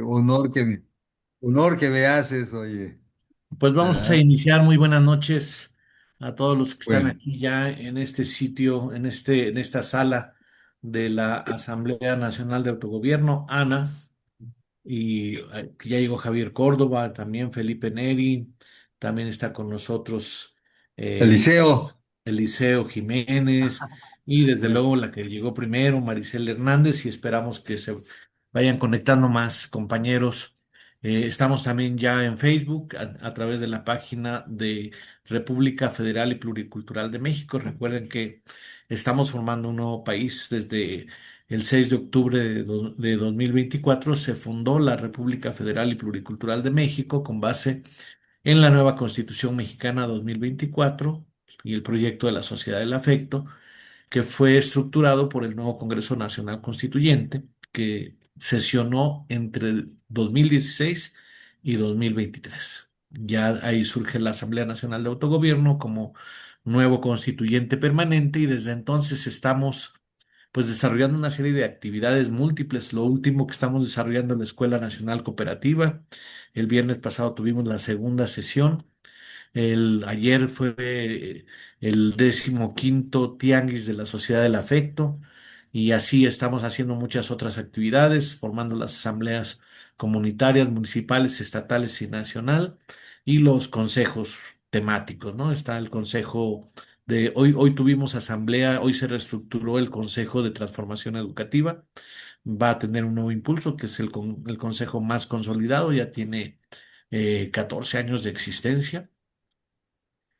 Honor honor que me haces, oye. Pues vamos a Ah, iniciar. Muy buenas noches a todos los que están bueno, aquí ya en este sitio, en esta sala de la Asamblea Nacional de Autogobierno, ANA, y que ya llegó Javier Córdoba, también Felipe Neri, también está con nosotros eh, Eliseo. Eliseo Jiménez y desde luego la que llegó primero, Maricel Hernández, y esperamos que se vayan conectando más compañeros. Estamos también ya en Facebook a través de la página de República Federal y Pluricultural de México. Recuerden que estamos formando un nuevo país desde el 6 de octubre de 2024. Se fundó la República Federal y Pluricultural de México con base en la nueva Constitución Mexicana 2024 y el proyecto de la Sociedad del Afecto, que fue estructurado por el nuevo Congreso Nacional Constituyente, que sesionó entre 2016 y 2023. Ya ahí surge la Asamblea Nacional de Autogobierno como nuevo constituyente permanente y desde entonces estamos pues desarrollando una serie de actividades múltiples. Lo último que estamos desarrollando en la Escuela Nacional Cooperativa. El viernes pasado tuvimos la segunda sesión. Ayer fue el 15º Tianguis de la Sociedad del Afecto y así estamos haciendo muchas otras actividades, formando las asambleas comunitarias, municipales, estatales y nacional y los consejos temáticos, ¿no? Está el consejo hoy tuvimos asamblea, hoy se reestructuró el Consejo de Transformación Educativa, va a tener un nuevo impulso que es el consejo más consolidado, ya tiene 14 años de existencia,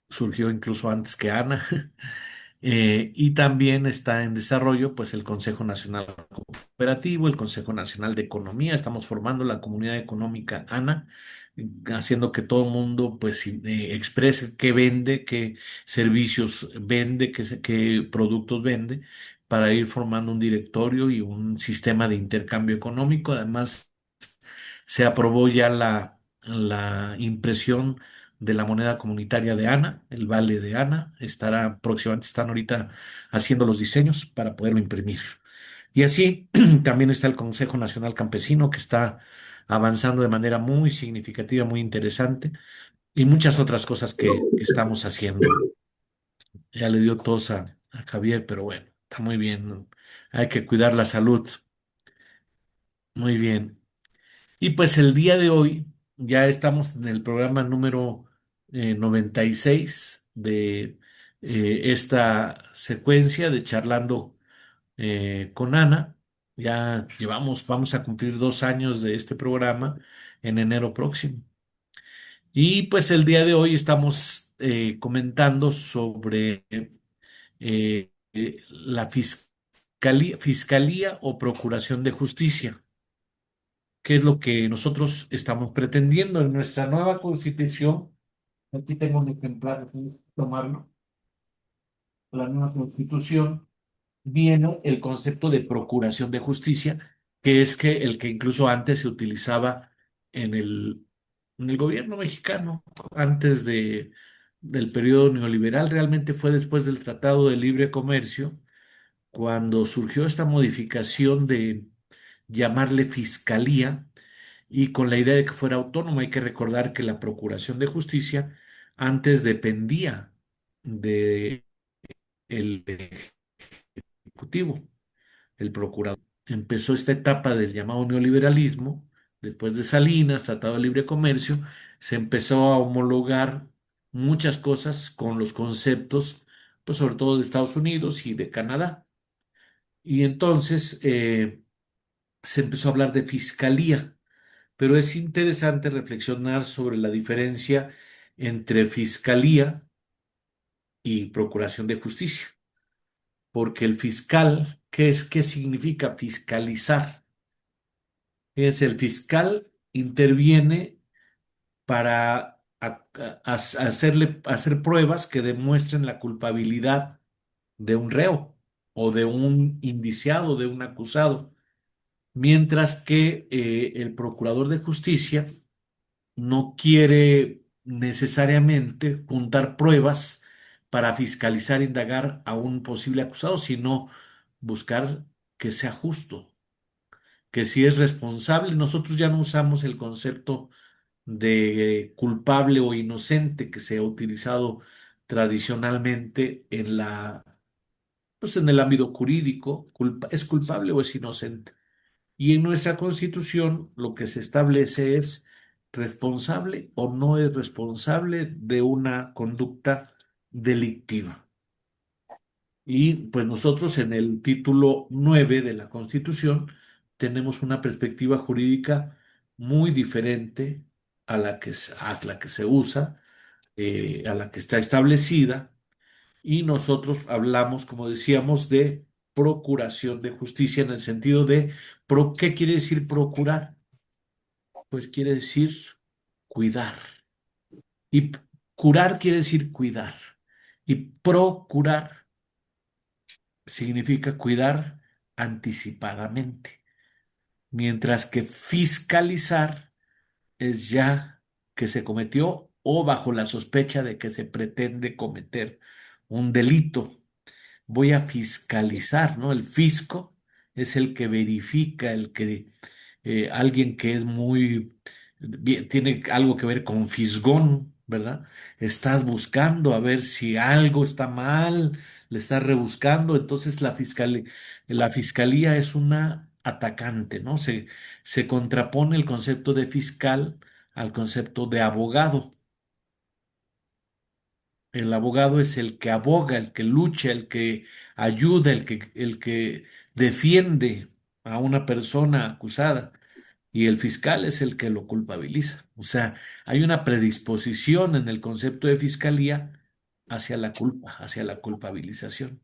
surgió incluso antes que Ana. Y también está en desarrollo pues el Consejo Nacional Cooperativo, el Consejo Nacional de Economía. Estamos formando la comunidad económica ANA, haciendo que todo el mundo pues exprese qué vende, qué servicios vende, qué productos vende, para ir formando un directorio y un sistema de intercambio económico. Además, se aprobó ya la impresión de la moneda comunitaria de ANA, el vale de ANA. Estará próximamente, están ahorita haciendo los diseños para poderlo imprimir. Y así también está el Consejo Nacional Campesino, que está avanzando de manera muy significativa, muy interesante, y muchas otras cosas que estamos haciendo. Ya le dio tos a Javier, pero bueno, está muy bien, ¿no? Hay que cuidar la salud. Muy bien. Y pues el día de hoy ya estamos en el programa número 96 de esta secuencia de Charlando con Ana. Ya vamos a cumplir 2 años de este programa en enero próximo. Y pues el día de hoy estamos comentando sobre la Fiscalía o Procuración de Justicia. ¿Qué es lo que nosotros estamos pretendiendo en nuestra nueva constitución? Aquí tengo un ejemplar, ¿sí? Tomarlo. La nueva constitución viene el concepto de procuración de justicia, que es que el que incluso antes se utilizaba en el gobierno mexicano, antes del periodo neoliberal. Realmente fue después del Tratado de Libre Comercio, cuando surgió esta modificación de llamarle fiscalía y con la idea de que fuera autónoma. Hay que recordar que la Procuración de Justicia antes dependía del Ejecutivo, el procurador. Empezó esta etapa del llamado neoliberalismo, después de Salinas, Tratado de Libre Comercio, se empezó a homologar muchas cosas con los conceptos, pues sobre todo de Estados Unidos y de Canadá. Y entonces se empezó a hablar de fiscalía. Pero es interesante reflexionar sobre la diferencia entre fiscalía y procuración de justicia, porque el fiscal, ¿qué significa fiscalizar? Es el fiscal interviene para hacer pruebas que demuestren la culpabilidad de un reo o de un indiciado, de un acusado, mientras que el procurador de justicia no quiere necesariamente juntar pruebas para fiscalizar e indagar a un posible acusado, sino buscar que sea justo, que si es responsable, nosotros ya no usamos el concepto de culpable o inocente que se ha utilizado tradicionalmente en pues en el ámbito jurídico, es culpable o es inocente. Y en nuestra Constitución lo que se establece es responsable o no es responsable de una conducta delictiva. Y pues nosotros en el título 9 de la Constitución tenemos una perspectiva jurídica muy diferente a la que se usa, a la que está establecida, y nosotros hablamos, como decíamos, de procuración de justicia en el sentido de, ¿qué quiere decir procurar? Pues quiere decir cuidar. Y curar quiere decir cuidar. Y procurar significa cuidar anticipadamente. Mientras que fiscalizar es ya que se cometió o bajo la sospecha de que se pretende cometer un delito. Voy a fiscalizar, ¿no? El fisco es el que verifica, alguien que es tiene algo que ver con fisgón, ¿verdad? Estás buscando a ver si algo está mal, le estás rebuscando, entonces la fiscalía es una atacante, ¿no? Se contrapone el concepto de fiscal al concepto de abogado. El abogado es el que aboga, el que lucha, el que ayuda, el que defiende a una persona acusada. Y el fiscal es el que lo culpabiliza. O sea, hay una predisposición en el concepto de fiscalía hacia la culpa, hacia la culpabilización.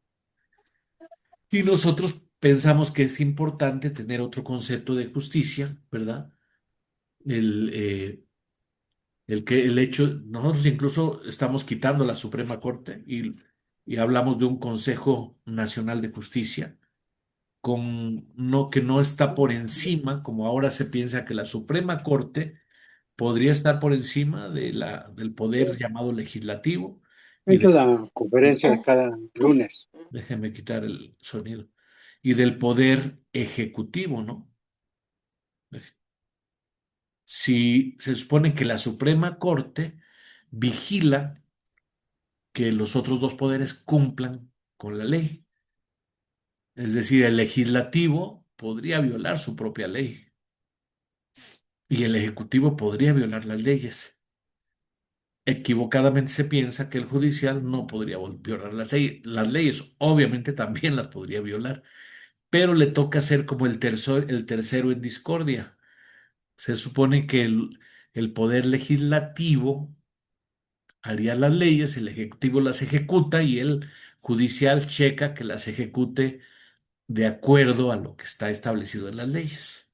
Y nosotros pensamos que es importante tener otro concepto de justicia, ¿verdad? El, eh, el hecho, nosotros incluso estamos quitando la Suprema Corte y hablamos de un Consejo Nacional de Justicia que no está por encima, como ahora se piensa que la Suprema Corte podría estar por encima del poder llamado legislativo y Esa es la conferencia de cada lunes. déjeme quitar el sonido, y del poder ejecutivo, ¿no? Si se supone que la Suprema Corte vigila que los otros dos poderes cumplan con la ley. Es decir, el legislativo podría violar su propia ley y el ejecutivo podría violar las leyes. Equivocadamente se piensa que el judicial no podría violar las leyes. Obviamente también las podría violar, pero le toca ser como el tercero en discordia. Se supone que el poder legislativo haría las leyes, el ejecutivo las ejecuta y el judicial checa que las ejecute de acuerdo a lo que está establecido en las leyes.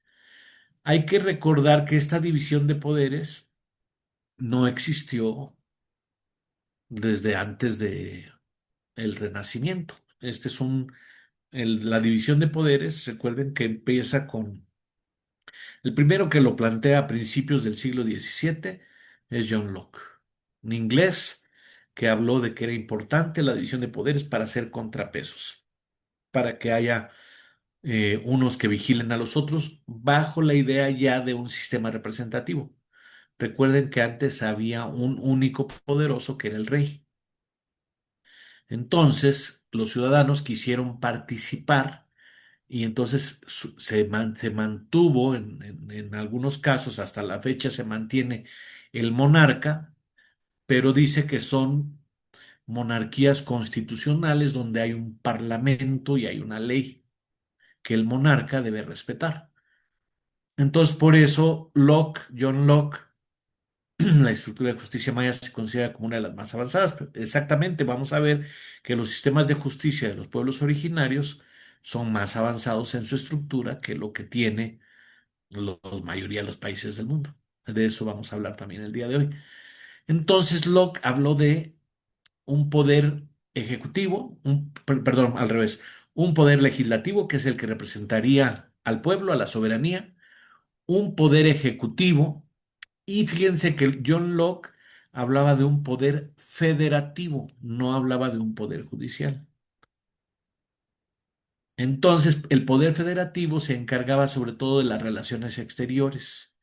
Hay que recordar que esta división de poderes no existió desde antes de el Renacimiento. La división de poderes, recuerden que empieza con el primero que lo plantea a principios del siglo XVII es John Locke, un inglés que habló de que era importante la división de poderes para hacer contrapesos, para que haya unos que vigilen a los otros bajo la idea ya de un sistema representativo. Recuerden que antes había un único poderoso que era el rey. Entonces, los ciudadanos quisieron participar y entonces se mantuvo, en algunos casos, hasta la fecha se mantiene el monarca, pero dice que son monarquías constitucionales donde hay un parlamento y hay una ley que el monarca debe respetar. Entonces, por eso John Locke, la estructura de justicia maya se considera como una de las más avanzadas. Pero exactamente, vamos a ver que los sistemas de justicia de los pueblos originarios son más avanzados en su estructura que lo que tiene la mayoría de los países del mundo. De eso vamos a hablar también el día de hoy. Entonces, Locke habló de un poder ejecutivo, perdón, al revés, un poder legislativo que es el que representaría al pueblo, a la soberanía, un poder ejecutivo, y fíjense que John Locke hablaba de un poder federativo, no hablaba de un poder judicial. Entonces, el poder federativo se encargaba sobre todo de las relaciones exteriores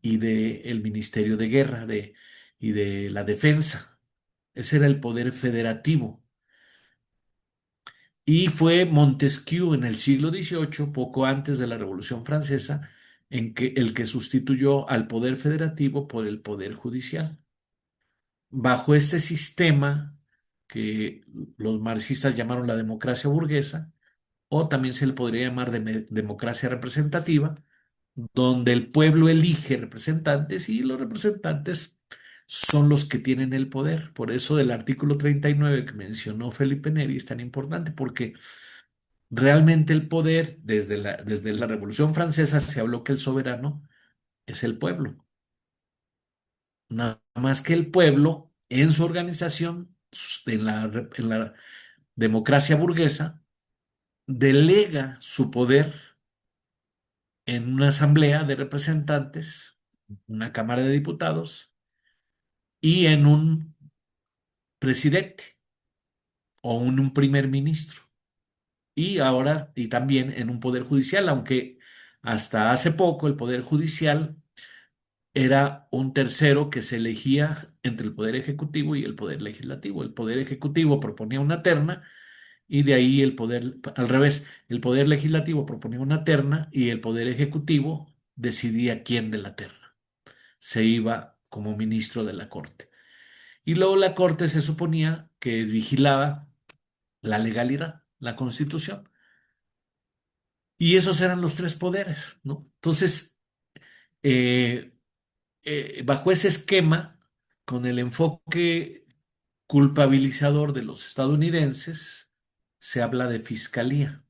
y del Ministerio de Guerra y de la Defensa. Ese era el poder federativo. Y fue Montesquieu en el siglo XVIII, poco antes de la Revolución Francesa, el que sustituyó al poder federativo por el poder judicial. Bajo este sistema que los marxistas llamaron la democracia burguesa, o también se le podría llamar democracia representativa, donde el pueblo elige representantes y los representantes son los que tienen el poder. Por eso el artículo 39 que mencionó Felipe Neri es tan importante, porque realmente el poder, desde la Revolución Francesa se habló que el soberano es el pueblo. Nada más que el pueblo, en su organización, en la democracia burguesa, delega su poder en una asamblea de representantes, una cámara de diputados y en un presidente o un primer ministro. Y ahora, y también en un poder judicial, aunque hasta hace poco el poder judicial era un tercero que se elegía entre el poder ejecutivo y el poder legislativo. El poder ejecutivo proponía una terna y de ahí el poder, al revés, el poder legislativo proponía una terna y el poder ejecutivo decidía quién de la terna se iba como ministro de la corte. Y luego la corte se suponía que vigilaba la legalidad, la constitución. Y esos eran los tres poderes, ¿no? Entonces, eh, bajo ese esquema, con el enfoque culpabilizador de los estadounidenses, se habla de fiscalía.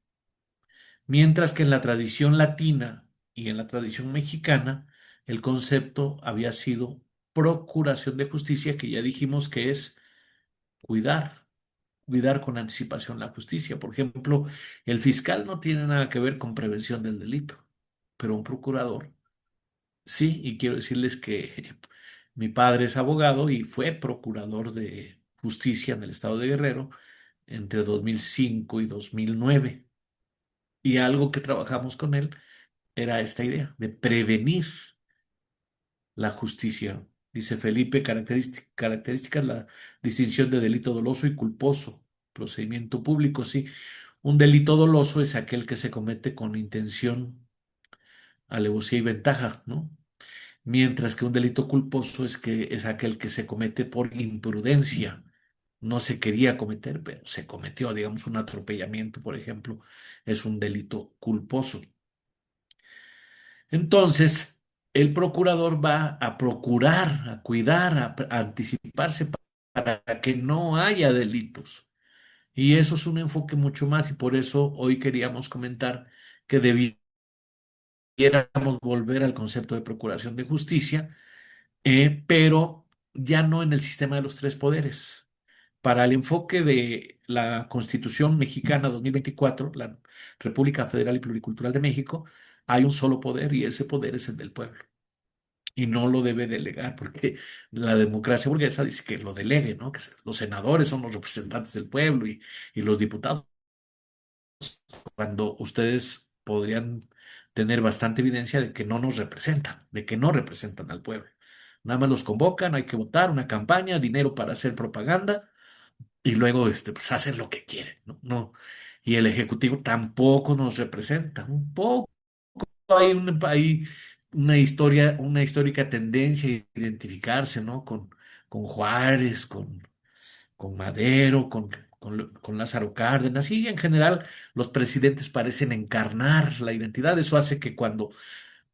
Mientras que en la tradición latina y en la tradición mexicana, el concepto había sido procuración de justicia, que ya dijimos que es cuidar, cuidar con anticipación la justicia. Por ejemplo, el fiscal no tiene nada que ver con prevención del delito, pero un procurador sí, y quiero decirles que mi padre es abogado y fue procurador de justicia en el estado de Guerrero entre 2005 y 2009. Y algo que trabajamos con él era esta idea de prevenir la justicia. Dice Felipe, características, la distinción de delito doloso y culposo. Procedimiento público, sí. Un delito doloso es aquel que se comete con intención, alevosía y ventaja, ¿no? Mientras que un delito culposo es aquel que se comete por imprudencia. No se quería cometer, pero se cometió, digamos, un atropellamiento, por ejemplo, es un delito culposo. Entonces, el procurador va a procurar, a cuidar, a anticiparse para que no haya delitos. Y eso es un enfoque mucho más y por eso hoy queríamos comentar que debiéramos volver al concepto de procuración de justicia, pero ya no en el sistema de los tres poderes. Para el enfoque de la Constitución mexicana 2024, la República Federal y Pluricultural de México, hay un solo poder y ese poder es el del pueblo. Y no lo debe delegar, porque la democracia burguesa dice que lo delegue, ¿no? Que los senadores son los representantes del pueblo y los diputados, cuando ustedes podrían tener bastante evidencia de que no nos representan, de que no representan al pueblo. Nada más los convocan, hay que votar, una campaña, dinero para hacer propaganda y luego pues hacen lo que quieren, ¿no? No. Y el Ejecutivo tampoco nos representa. Un poco hay una historia, una histórica tendencia a identificarse, ¿no? Con Juárez, con Madero, con Lázaro Cárdenas, y en general los presidentes parecen encarnar la identidad. Eso hace que cuando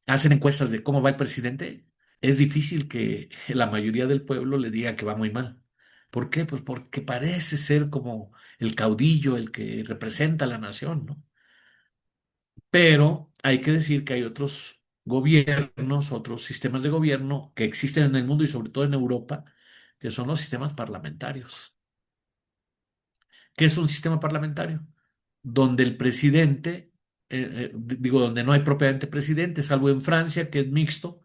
hacen encuestas de cómo va el presidente, es difícil que la mayoría del pueblo le diga que va muy mal. ¿Por qué? Pues porque parece ser como el caudillo, el que representa a la nación, ¿no? Pero hay que decir que hay otros gobiernos, otros sistemas de gobierno que existen en el mundo y sobre todo en Europa, que son los sistemas parlamentarios. ¿Qué es un sistema parlamentario? Donde el presidente, digo, donde no hay propiamente presidente, salvo en Francia, que es mixto,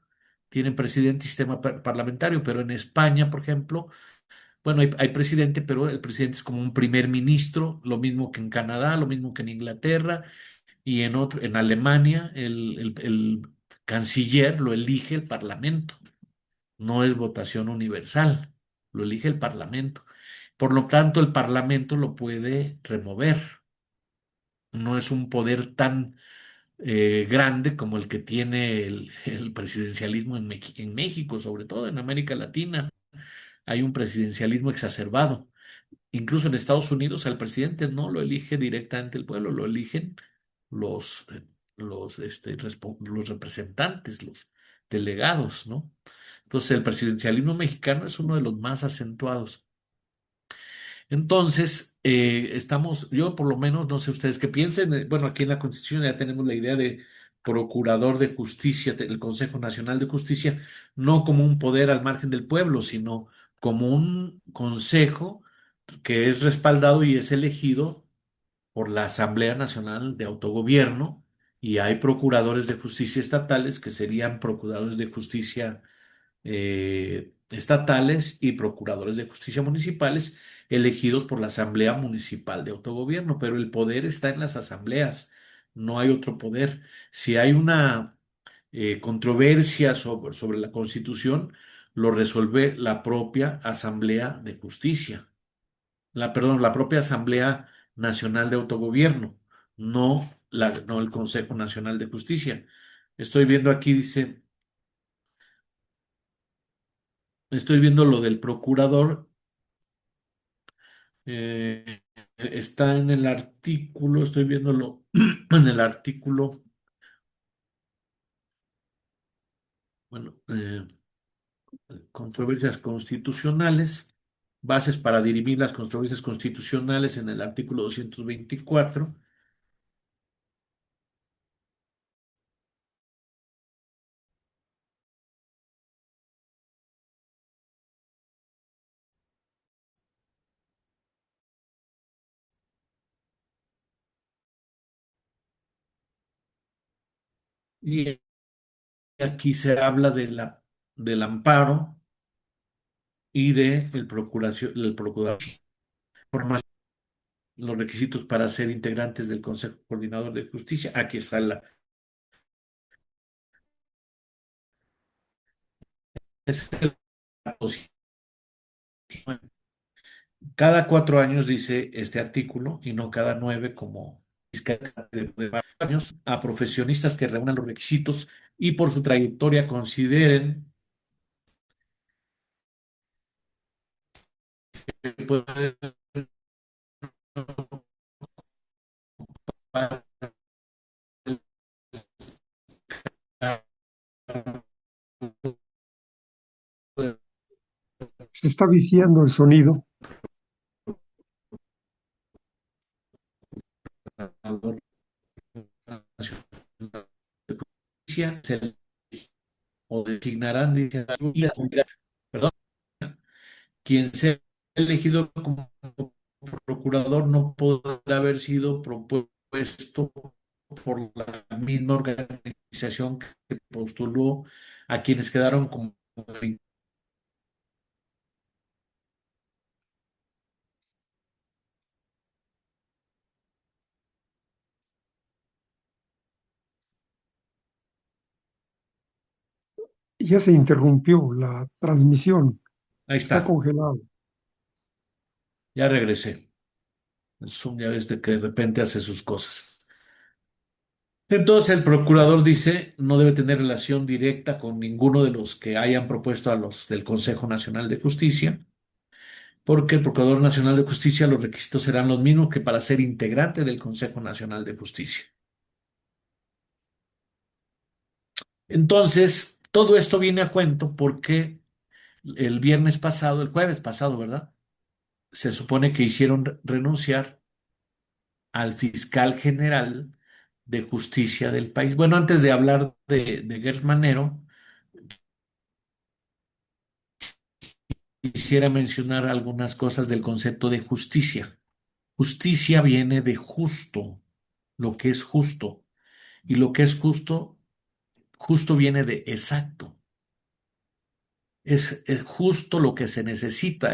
tienen presidente y sistema parlamentario, pero en España, por ejemplo, Bueno, hay presidente, pero el presidente es como un primer ministro, lo mismo que en Canadá, lo mismo que en Inglaterra y en Alemania, el canciller lo elige el parlamento, no es votación universal, lo elige el parlamento. Por lo tanto, el parlamento lo puede remover. No es un poder tan grande como el que tiene el presidencialismo en México, sobre todo en América Latina. Hay un presidencialismo exacerbado. Incluso en Estados Unidos al presidente no lo elige directamente el pueblo, lo eligen los, los representantes, los delegados, ¿no? Entonces el presidencialismo mexicano es uno de los más acentuados. Entonces, yo por lo menos, no sé ustedes qué piensen, bueno, aquí en la Constitución ya tenemos la idea de procurador de justicia, del Consejo Nacional de Justicia, no como un poder al margen del pueblo, sino como un consejo que es respaldado y es elegido por la Asamblea Nacional de Autogobierno, y hay procuradores de justicia estatales que serían procuradores de justicia estatales y procuradores de justicia municipales elegidos por la Asamblea Municipal de Autogobierno, pero el poder está en las asambleas, no hay otro poder. Si hay una controversia sobre la Constitución, lo resuelve la propia Asamblea de Justicia, perdón, la propia Asamblea Nacional de Autogobierno, no el Consejo Nacional de Justicia. Estoy viendo aquí, dice, estoy viendo lo del procurador. Está en el artículo, estoy viéndolo en el artículo, bueno, controversias constitucionales, bases para dirimir las controversias constitucionales en el artículo 224. Y aquí se habla del amparo y del procurador, los requisitos para ser integrantes del Consejo Coordinador de Justicia. Aquí está es la posición. Cada 4 años dice este artículo y no cada 9 como fiscal de años a profesionistas que reúnan los requisitos y por su trayectoria consideren que pueden Se está viciando el sonido. o designarán, dice, perdón, quien sea elegido como procurador no podrá haber sido propuesto por la misma organización que postuló a quienes quedaron como... Y ya se interrumpió la transmisión. Ahí Está está, congelado. ya regresé. El Zoom ya ves de que de repente hace sus cosas. Entonces el procurador dice no debe tener relación directa con ninguno de los que hayan propuesto a los del Consejo Nacional de Justicia, porque el Procurador Nacional de Justicia, los requisitos serán los mismos que para ser integrante del Consejo Nacional de Justicia. Entonces, todo esto viene a cuento porque el viernes pasado, el jueves pasado, ¿verdad? Se supone que hicieron renunciar al fiscal general de justicia del país. Bueno, antes de hablar de Gers Manero, quisiera mencionar algunas cosas del concepto de justicia. Justicia viene de justo, lo que es justo. Y lo que es justo, justo viene de exacto. es justo lo que se necesita,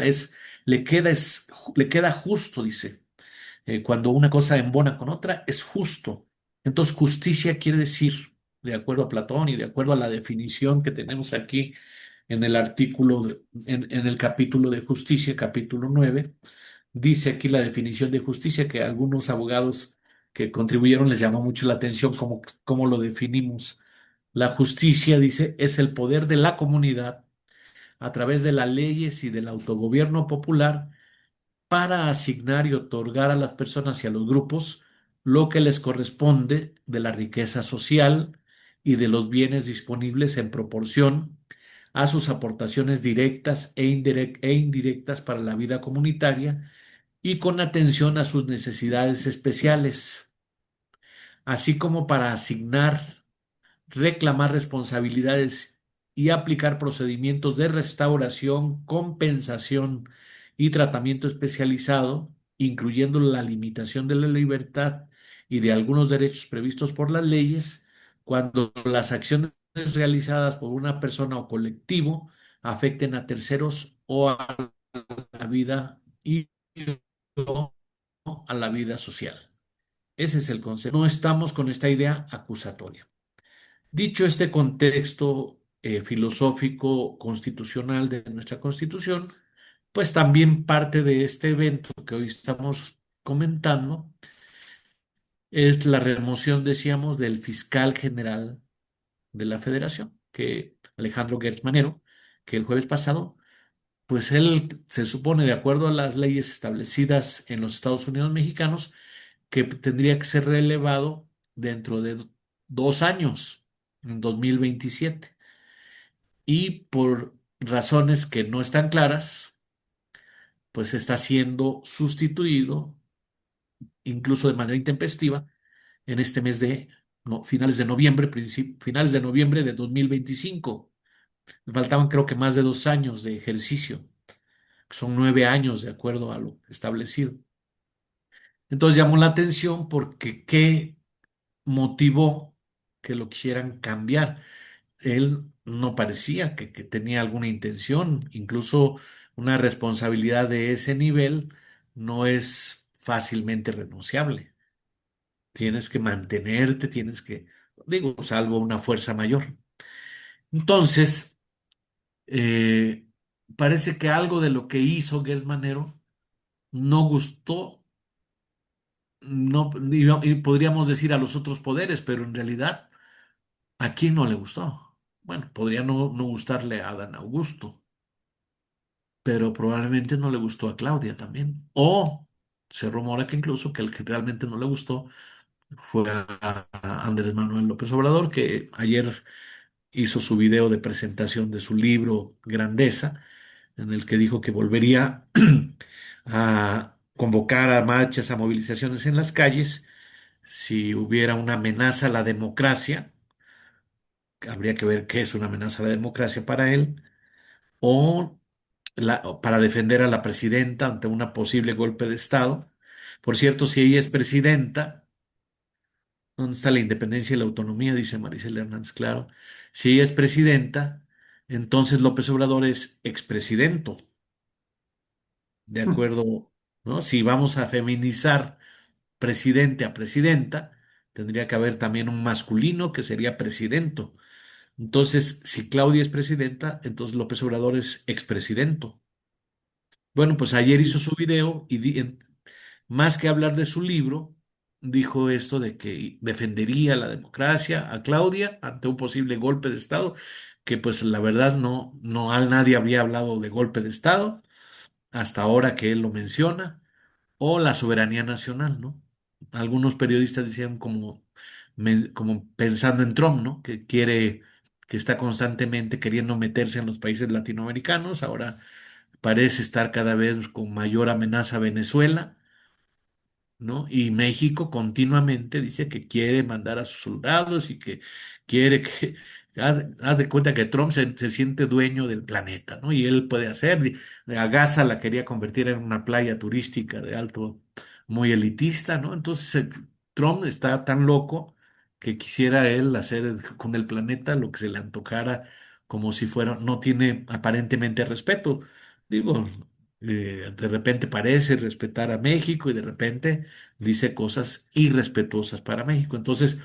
le queda justo, dice. Cuando una cosa embona con otra, es justo. Entonces, justicia quiere decir, de acuerdo a Platón y de acuerdo a la definición que tenemos aquí en el en el capítulo de justicia, capítulo 9, dice aquí la definición de justicia que a algunos abogados que contribuyeron les llamó mucho la atención cómo lo definimos. La justicia, dice, es el poder de la comunidad a través de las leyes y del autogobierno popular para asignar y otorgar a las personas y a los grupos lo que les corresponde de la riqueza social y de los bienes disponibles en proporción a sus aportaciones directas e indirectas para la vida comunitaria y con atención a sus necesidades especiales, así como para asignar, reclamar responsabilidades y aplicar procedimientos de restauración, compensación y tratamiento especializado, incluyendo la limitación de la libertad y de algunos derechos previstos por las leyes, cuando las acciones realizadas por una persona o colectivo afecten a terceros o a la vida y o a la vida social. Ese es el concepto. No estamos con esta idea acusatoria. Dicho este contexto filosófico constitucional de nuestra Constitución, pues también parte de este evento que hoy estamos comentando es la remoción, decíamos, del fiscal general de la Federación, que Alejandro Gertz Manero, que el jueves pasado, pues él se supone, de acuerdo a las leyes establecidas en los Estados Unidos mexicanos, que tendría que ser relevado dentro de 2 años, en 2027. Y por razones que no están claras, pues está siendo sustituido, incluso de manera intempestiva, en este mes de finales de noviembre, finales de noviembre de 2025. Me faltaban creo que más de 2 años de ejercicio, que son 9 años de acuerdo a lo establecido. Entonces llamó la atención porque ¿qué motivó que lo quisieran cambiar? Él no parecía que tenía alguna intención, incluso una responsabilidad de ese nivel no es fácilmente renunciable. Tienes que mantenerte, digo, salvo una fuerza mayor. Entonces, eh, parece que algo de lo que hizo Manero no gustó, no, y podríamos decir a los otros poderes, pero en realidad, ¿a quién no le gustó? Bueno, podría no gustarle a Adán Augusto, pero probablemente no le gustó a Claudia también. O se rumora que incluso que el que realmente no le gustó fue a Andrés Manuel López Obrador, que ayer hizo su video de presentación de su libro Grandeza, en el que dijo que volvería a convocar a marchas, a movilizaciones en las calles si hubiera una amenaza a la democracia. Habría que ver qué es una amenaza a la democracia para él, o o para defender a la presidenta ante una posible golpe de Estado. Por cierto, si ella es presidenta, ¿dónde está la independencia y la autonomía? Dice Maricela Hernández, claro. Si ella es presidenta, entonces López Obrador es expresidento, de acuerdo, ¿no? Si vamos a feminizar presidente a presidenta, tendría que haber también un masculino que sería presidento. Entonces, si Claudia es presidenta, entonces López Obrador es expresidente. Bueno, pues ayer hizo su video y más que hablar de su libro, dijo esto de que defendería la democracia a Claudia ante un posible golpe de Estado, que pues la verdad nadie había hablado de golpe de Estado hasta ahora que él lo menciona, o la soberanía nacional, ¿no? Algunos periodistas decían como pensando en Trump, ¿no? Que está constantemente queriendo meterse en los países latinoamericanos, ahora parece estar cada vez con mayor amenaza a Venezuela, ¿no? Y México continuamente dice que quiere mandar a sus soldados y que quiere que... Haz de cuenta que Trump se siente dueño del planeta, ¿no? Y él puede hacer. A Gaza la quería convertir en una playa turística de alto, muy elitista, ¿no? Entonces Trump está tan loco que quisiera él hacer con el planeta lo que se le antojara como si fuera, no tiene aparentemente respeto. Digo, de repente parece respetar a México y de repente dice cosas irrespetuosas para México. Entonces,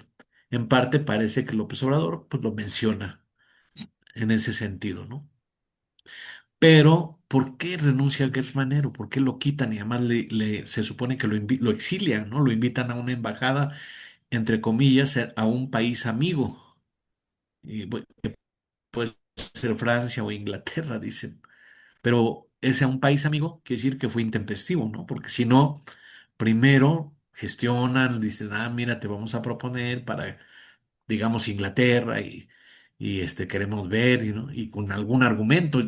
en parte parece que López Obrador pues lo menciona en ese sentido, ¿no? Pero, ¿por qué renuncia a Gers Manero? ¿Por qué lo quitan? Y además se supone que lo exilian, ¿no? Lo invitan a una embajada, entre comillas, a un país amigo. Y puede ser Francia o Inglaterra, dicen. Pero ese a un país amigo quiere decir que fue intempestivo, ¿no? Porque si no, primero gestionan, dicen, ah, mira, te vamos a proponer para digamos, Inglaterra y queremos ver, ¿no? Y con algún argumento.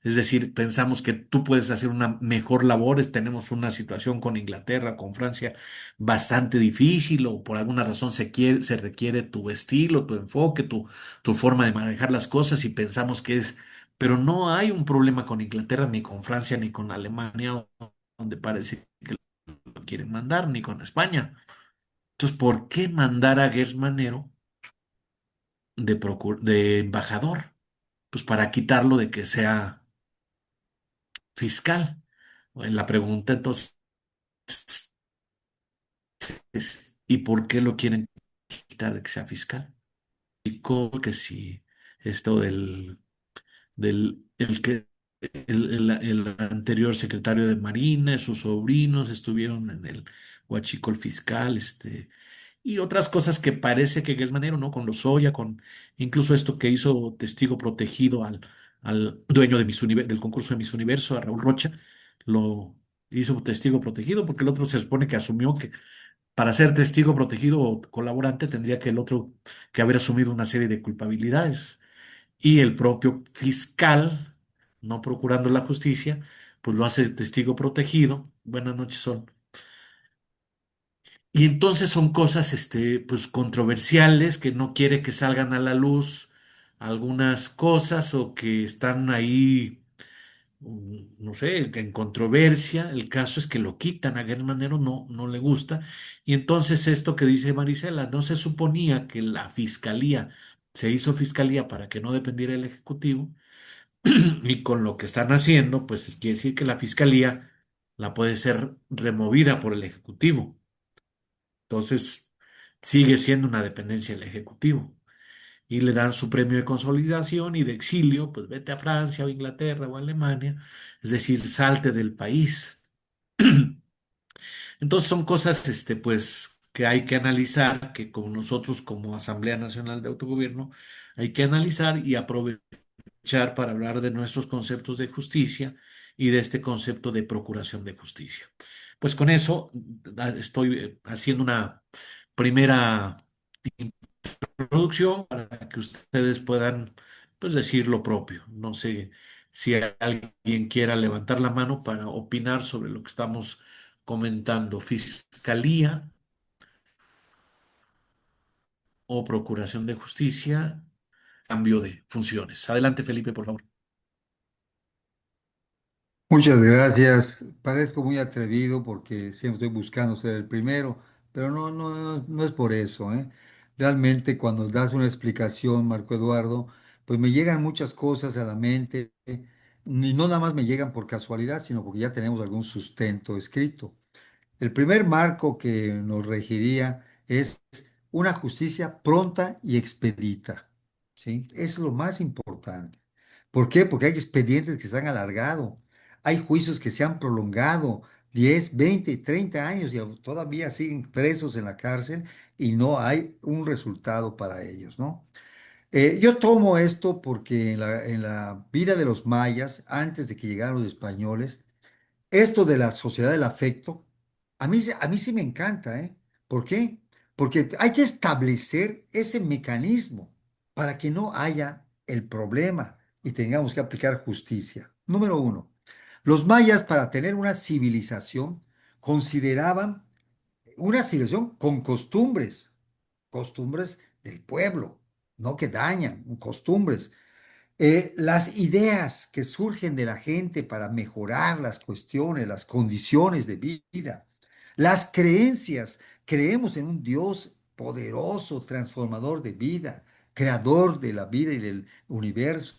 Es decir, pensamos que tú puedes hacer una mejor labor. Tenemos una situación con Inglaterra, con Francia, bastante difícil, o por alguna razón se requiere tu estilo, tu enfoque, tu forma de manejar las cosas, y pensamos que es, pero no hay un problema con Inglaterra, ni con Francia, ni con Alemania, donde parece que lo quieren mandar, ni con España. Entonces, ¿por qué mandar a Gers Manero de embajador? Pues para quitarlo de que sea fiscal. En la pregunta entonces es, ¿y por qué lo quieren quitar de que sea fiscal? Que si esto del el anterior secretario de Marina, sus sobrinos estuvieron en el huachicol fiscal, y otras cosas que parece que es manero, ¿no? Con Lozoya, con incluso esto que hizo testigo protegido al dueño de del concurso de Miss Universo, a Raúl Rocha, lo hizo testigo protegido porque el otro se supone que asumió que para ser testigo protegido o colaborante tendría que el otro que haber asumido una serie de culpabilidades. Y el propio fiscal, no procurando la justicia, pues lo hace testigo protegido. Buenas noches, son. Y entonces son cosas, pues controversiales, que no quiere que salgan a la luz algunas cosas o que están ahí, no sé, en controversia. El caso es que lo quitan a Gertz Manero, no le gusta. Y entonces esto que dice Marisela, no se suponía que la fiscalía, se hizo fiscalía para que no dependiera del Ejecutivo, y con lo que están haciendo, pues quiere decir que la fiscalía la puede ser removida por el Ejecutivo. Entonces, sigue siendo una dependencia del Ejecutivo. Y le dan su premio de consolidación y de exilio, pues vete a Francia o Inglaterra o Alemania, es decir, salte del país. Entonces son cosas, pues, que hay que analizar, que como nosotros como Asamblea Nacional de Autogobierno, hay que analizar y aprovechar para hablar de nuestros conceptos de justicia y de este concepto de procuración de justicia. Pues con eso estoy haciendo una primera introducción para que ustedes puedan, pues, decir lo propio. No sé si alguien quiera levantar la mano para opinar sobre lo que estamos comentando. Fiscalía o Procuración de Justicia, cambio de funciones. Adelante, Felipe, por favor. Muchas gracias. Parezco muy atrevido porque siempre estoy buscando ser el primero, pero no es por eso, ¿eh? Realmente cuando das una explicación, Marco Eduardo, pues me llegan muchas cosas a la mente, y no nada más me llegan por casualidad, sino porque ya tenemos algún sustento escrito. El primer marco que nos regiría es una justicia pronta y expedita, ¿sí? Eso es lo más importante. ¿Por qué? Porque hay expedientes que se han alargado, hay juicios que se han prolongado 10, 20, 30 años y todavía siguen presos en la cárcel y no hay un resultado para ellos, ¿no? Yo tomo esto porque en la vida de los mayas, antes de que llegaran los españoles, esto de la sociedad del afecto, a mí sí me encanta, ¿eh? ¿Por qué? Porque hay que establecer ese mecanismo para que no haya el problema y tengamos que aplicar justicia. Número uno, los mayas para tener una civilización consideraban una civilización con costumbres, costumbres del pueblo, no que dañan, costumbres. Las ideas que surgen de la gente para mejorar las cuestiones, las condiciones de vida, las creencias, creemos en un Dios poderoso, transformador de vida, creador de la vida y del universo.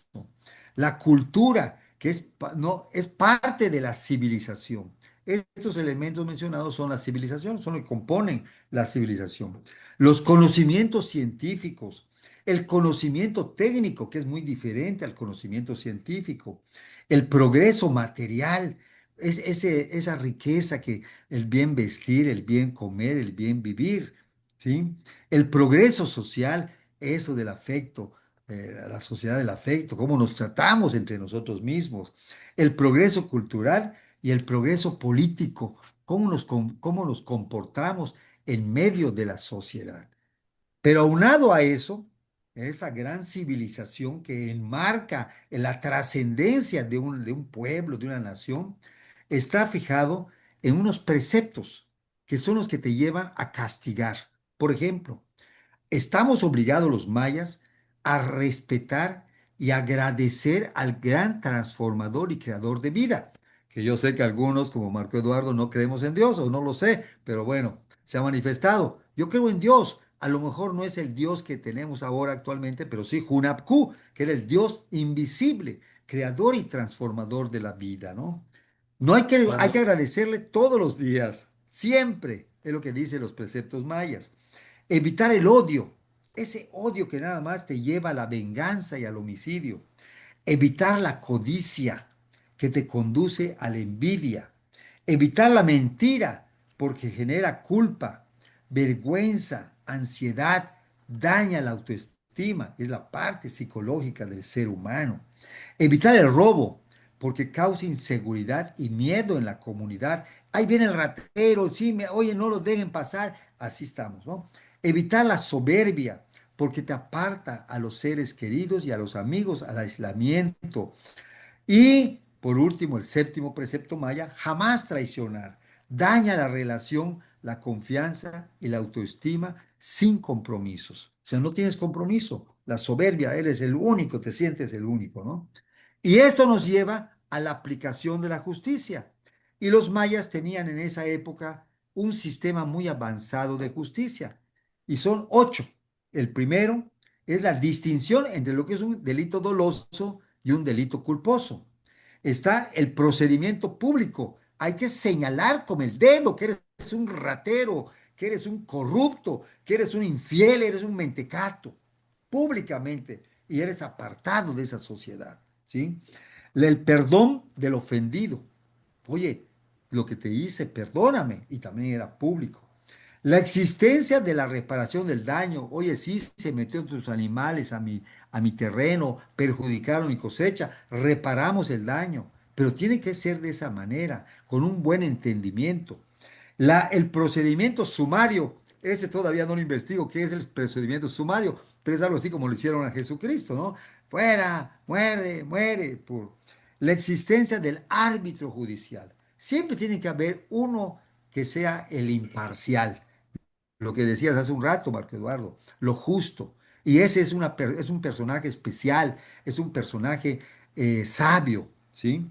La cultura, que no, es parte de la civilización. Estos elementos mencionados son la civilización, son lo que componen la civilización. Los conocimientos científicos, el conocimiento técnico, que es muy diferente al conocimiento científico, el progreso material, esa riqueza que el bien vestir, el bien comer, el bien vivir, ¿sí? El progreso social, eso del afecto, la sociedad del afecto, cómo nos tratamos entre nosotros mismos, el progreso cultural y el progreso político, cómo nos comportamos en medio de la sociedad. Pero aunado a eso, esa gran civilización que enmarca la trascendencia de un pueblo, de una nación, está fijado en unos preceptos que son los que te llevan a castigar. Por ejemplo, estamos obligados los mayas a respetar y agradecer al gran transformador y creador de vida, que yo sé que algunos, como Marco Eduardo, no creemos en Dios, o no lo sé, pero bueno, se ha manifestado. Yo creo en Dios. A lo mejor no es el Dios que tenemos ahora actualmente, pero sí Hunapku, que era el Dios invisible, creador y transformador de la vida, ¿no? No hay que Cuando, agradecerle todos los días, siempre, es lo que dicen los preceptos mayas. Evitar el odio, ese odio que nada más te lleva a la venganza y al homicidio. Evitar la codicia que te conduce a la envidia. Evitar la mentira porque genera culpa, vergüenza, ansiedad, daña la autoestima, es la parte psicológica del ser humano. Evitar el robo porque causa inseguridad y miedo en la comunidad. Ahí viene el ratero, sí, oye, no lo dejen pasar. Así estamos, ¿no? Evitar la soberbia porque te aparta a los seres queridos y a los amigos al aislamiento. Y por último, el séptimo precepto maya, jamás traicionar. Daña la relación, la confianza y la autoestima sin compromisos. O sea, no tienes compromiso. La soberbia, eres el único, te sientes el único, ¿no? Y esto nos lleva a la aplicación de la justicia. Y los mayas tenían en esa época un sistema muy avanzado de justicia. Y son 8. El primero es la distinción entre lo que es un delito doloso y un delito culposo. Está el procedimiento público. Hay que señalar con el dedo que eres un ratero, que eres un corrupto, que eres un infiel, eres un mentecato, públicamente, y eres apartado de esa sociedad, ¿sí? El perdón del ofendido. Oye, lo que te hice, perdóname, y también era público. La existencia de la reparación del daño. Oye, sí, se metió tus animales a mi terreno, perjudicaron mi cosecha, reparamos el daño, pero tiene que ser de esa manera, con un buen entendimiento. El procedimiento sumario, ese todavía no lo investigo, ¿qué es el procedimiento sumario? Pero es algo así como lo hicieron a Jesucristo, ¿no? Fuera, muere, muere. La existencia del árbitro judicial. Siempre tiene que haber uno que sea el imparcial, lo que decías hace un rato, Marco Eduardo, lo justo. Y ese es un personaje especial, es un personaje sabio, ¿sí?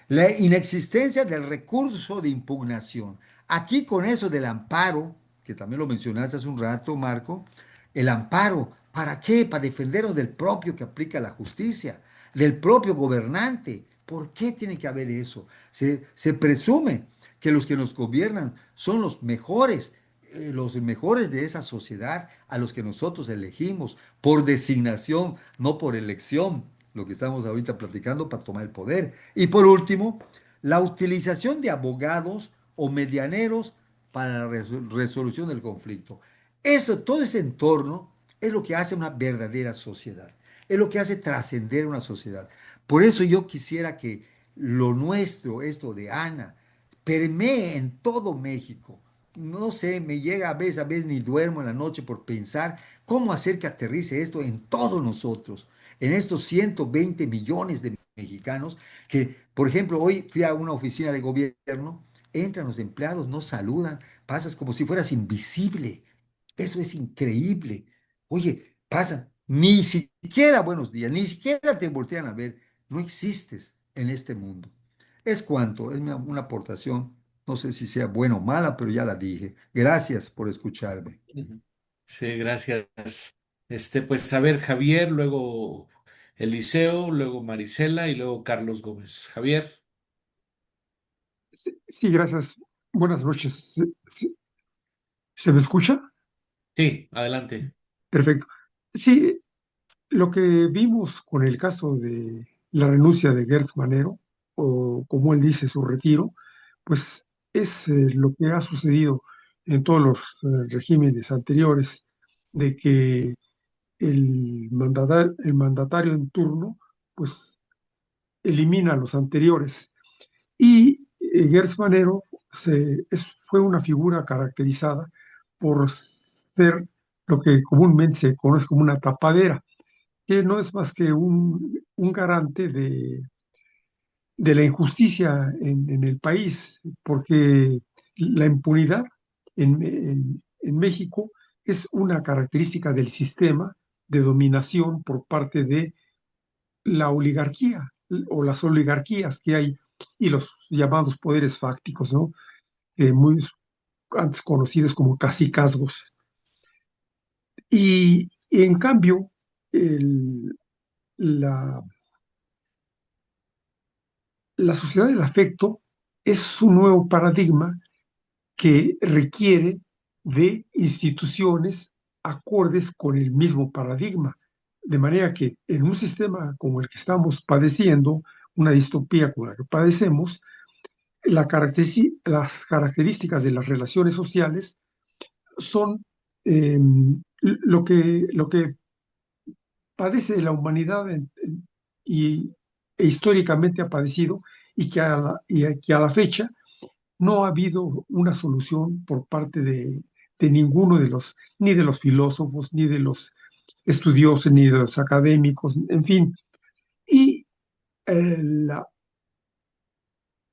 La inexistencia del recurso de impugnación. Aquí con eso del amparo, que también lo mencionaste hace un rato, Marco, el amparo, ¿para qué? Para defendernos del propio que aplica la justicia, del propio gobernante. ¿Por qué tiene que haber eso? Se presume que los que nos gobiernan son los mejores de esa sociedad a los que nosotros elegimos por designación, no por elección, lo que estamos ahorita platicando para tomar el poder. Y por último, la utilización de abogados o medianeros para la resolución del conflicto. Eso, todo ese entorno es lo que hace una verdadera sociedad, es lo que hace trascender una sociedad. Por eso yo quisiera que lo nuestro, esto de Ana, permee en todo México. No sé, me llega a veces ni duermo en la noche por pensar cómo hacer que aterrice esto en todos nosotros, en estos 120 millones de mexicanos que, por ejemplo, hoy fui a una oficina de gobierno, entran los empleados, no saludan, pasas como si fueras invisible. Eso es increíble. Oye, pasa, ni siquiera buenos días, ni siquiera te voltean a ver. No existes en este mundo. Es cuanto, es una aportación. No sé si sea buena o mala, pero ya la dije. Gracias por escucharme. sí, gracias. Pues a ver, Javier, luego Eliseo, luego Marisela y luego Carlos Gómez. Javier, Sí, sí, gracias. Buenas noches. ¿Se me escucha? sí, adelante. Perfecto. Sí, lo que vimos con el caso de la renuncia de Gertz Manero, o como él dice, su retiro, pues es lo que ha sucedido en todos los regímenes anteriores, de que el mandatario en turno, pues elimina a los anteriores. Y Gertz Manero fue una figura caracterizada por ser lo que comúnmente se conoce como una tapadera, que no es más que un garante de la injusticia en el país, porque la impunidad en México es una característica del sistema de dominación por parte de la oligarquía o las oligarquías que hay y los llamados poderes fácticos, ¿no? Muy antes conocidos como cacicazgos. Y en cambio, el- la, la sociedad del afecto es un nuevo paradigma que requiere de instituciones acordes con el mismo paradigma. De manera que en un sistema como el que estamos padeciendo, una distopía como la que padecemos, las características de las relaciones sociales son lo que padece la humanidad y, e históricamente ha padecido y que a la fecha no ha habido una solución por parte de ninguno ni de los filósofos, ni de los estudiosos, ni de los académicos, en fin. Y eh, la,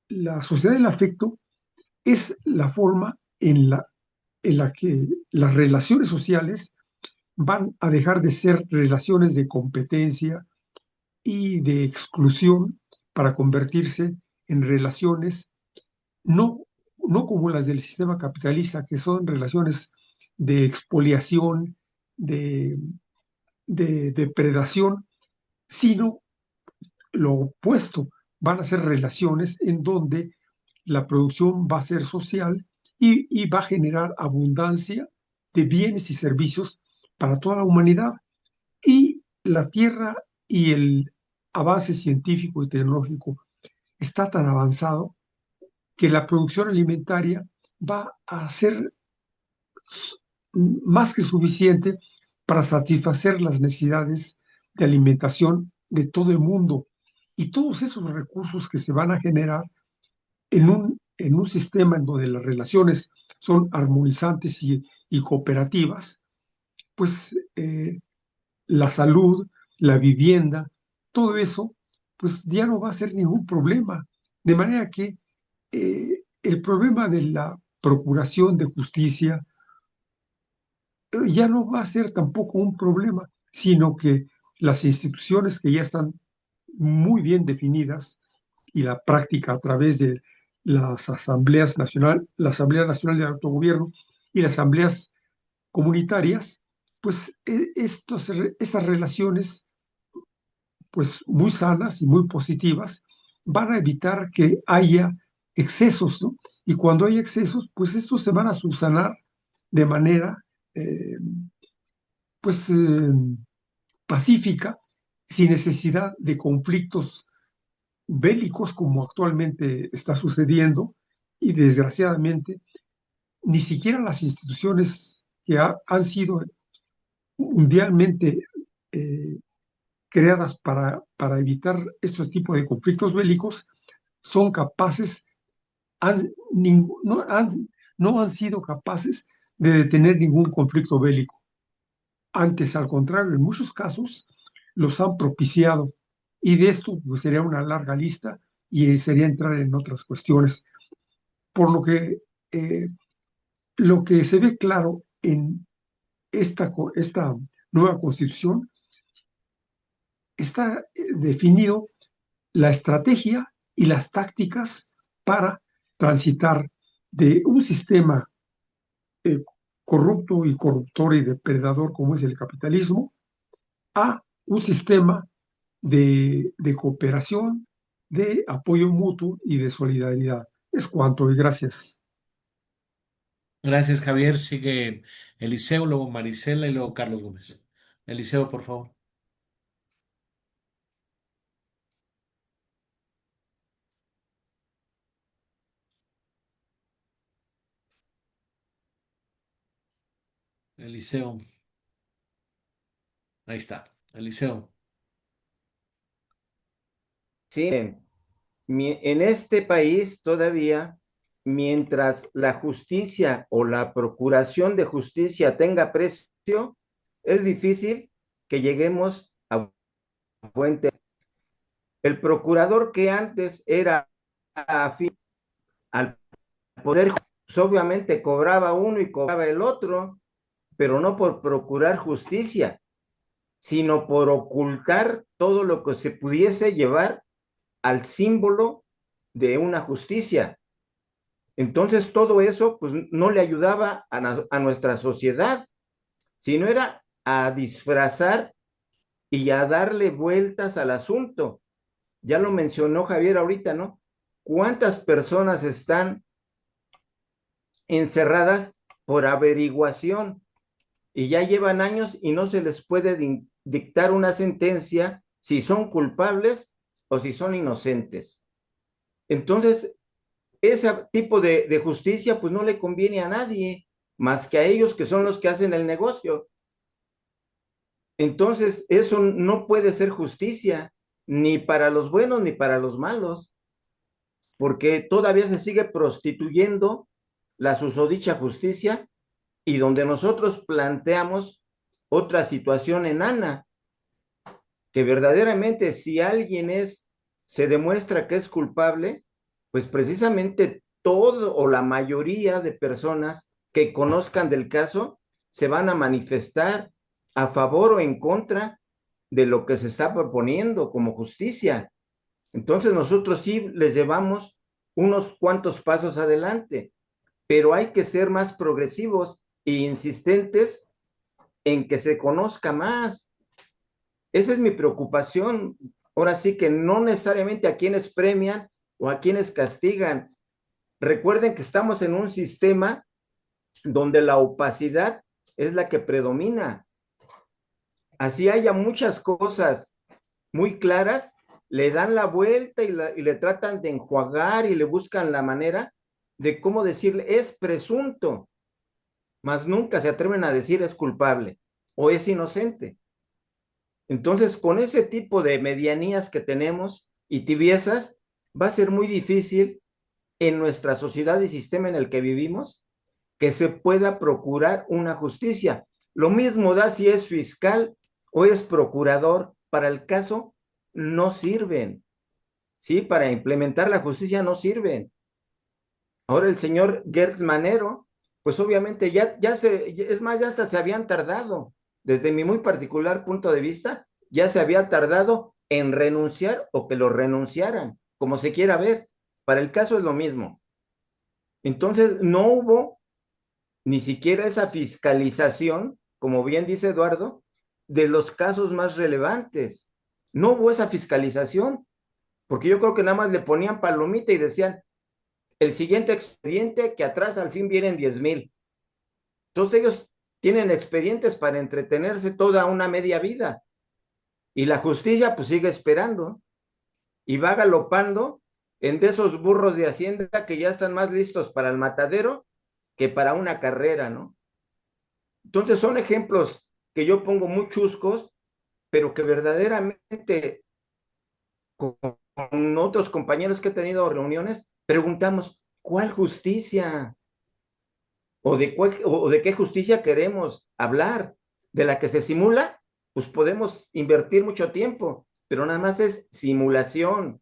la sociedad del afecto es la forma en la que las relaciones sociales van a dejar de ser relaciones de competencia y de exclusión para convertirse en relaciones no, no como las del sistema capitalista, que son relaciones de expoliación, de, de depredación, sino lo opuesto, van a ser relaciones en donde la producción va a ser social y va a generar abundancia de bienes y servicios para toda la humanidad. Y la Tierra y el avance científico y tecnológico está tan avanzado que la producción alimentaria va a ser más que suficiente para satisfacer las necesidades de alimentación de todo el mundo. Y todos esos recursos que se van a generar en un sistema en donde las relaciones son armonizantes y cooperativas, pues la salud, la vivienda, todo eso, pues ya no va a ser ningún problema. De manera que el problema de la procuración de justicia ya no va a ser tampoco un problema, sino que las instituciones que ya están muy bien definidas y la práctica a través de la Asamblea Nacional de Autogobierno y las asambleas comunitarias, pues esas relaciones pues muy sanas y muy positivas van a evitar que haya excesos, ¿no? Y cuando hay excesos, pues estos se van a subsanar de manera eh, pues pacífica, sin necesidad de conflictos bélicos como actualmente está sucediendo y desgraciadamente ni siquiera las instituciones que han sido mundialmente eh, creadas para evitar estos tipos de conflictos bélicos son capaces, no han sido capaces de detener ningún conflicto bélico. Antes, al contrario, en muchos casos los han propiciado. Y de esto pues, sería una larga lista y sería entrar en otras cuestiones. Por eh, lo que se ve claro en esta nueva constitución está definido la estrategia y las tácticas para transitar de un sistema eh, corrupto y corruptor y depredador como es el capitalismo, a un sistema de cooperación, de apoyo mutuo y de solidaridad. Es cuanto y gracias. Gracias, Javier. Sigue Eliseo, luego Marisela y luego Carlos Gómez. Eliseo, por favor. Eliseo, ahí está. Eliseo. Sí, en este país todavía, mientras la justicia o la procuración de justicia tenga precio, es difícil que lleguemos a buen término. El procurador que antes era afín al poder, pues obviamente cobraba uno y cobraba el otro, pero no por procurar justicia, sino por ocultar todo lo que se pudiese llevar al símbolo de una justicia. Entonces todo eso pues no le ayudaba a nuestra sociedad, sino era a disfrazar y a darle vueltas al asunto. Ya lo mencionó Javier ahorita, ¿no? ¿Cuántas personas están encerradas por averiguación y ya llevan años y no se les puede dictar una sentencia si son culpables o si son inocentes? Entonces, ese tipo de justicia pues no le conviene a nadie más que a ellos que son los que hacen el negocio. Entonces, eso no puede ser justicia ni para los buenos ni para los malos, porque todavía se sigue prostituyendo la susodicha justicia y donde nosotros planteamos otra situación enana, que verdaderamente si alguien se demuestra que es culpable, pues precisamente todo o la mayoría de personas que conozcan del caso se van a manifestar a favor o en contra de lo que se está proponiendo como justicia. Entonces nosotros sí les llevamos unos cuantos pasos adelante, pero hay que ser más progresivos e insistentes en que se conozca más. Esa es mi preocupación. Ahora sí que no necesariamente a quienes premian o a quienes castigan. Recuerden que estamos en un sistema donde la opacidad es la que predomina. Así haya muchas cosas muy claras, le dan la vuelta y le tratan de enjuagar y le buscan la manera de cómo decirle es presunto, mas nunca se atreven a decir es culpable o es inocente. Entonces, con ese tipo de medianías que tenemos y tibiezas, va a ser muy difícil en nuestra sociedad y sistema en el que vivimos que se pueda procurar una justicia. Lo mismo da si es fiscal o es procurador, para el caso no sirven, ¿sí? Para implementar la justicia no sirven. Ahora el señor Gertz Manero, pues obviamente es más, ya hasta se habían tardado, desde mi muy particular punto de vista, ya se había tardado en renunciar o que lo renunciaran, como se quiera ver. Para el caso es lo mismo. Entonces no hubo ni siquiera esa fiscalización, como bien dice Eduardo, de los casos más relevantes. No hubo esa fiscalización, porque yo creo que nada más le ponían palomita y decían, el siguiente expediente, que atrás al fin vienen 10,000. Entonces ellos tienen expedientes para entretenerse toda una media vida. Y la justicia pues sigue esperando y va galopando en de esos burros de Hacienda que ya están más listos para el matadero que para una carrera, ¿no? Entonces son ejemplos que yo pongo muy chuscos, pero que verdaderamente con otros compañeros que he tenido reuniones, preguntamos, ¿cuál justicia? ¿O de qué justicia queremos hablar? ¿De la que se simula? Pues podemos invertir mucho tiempo, pero nada más es simulación,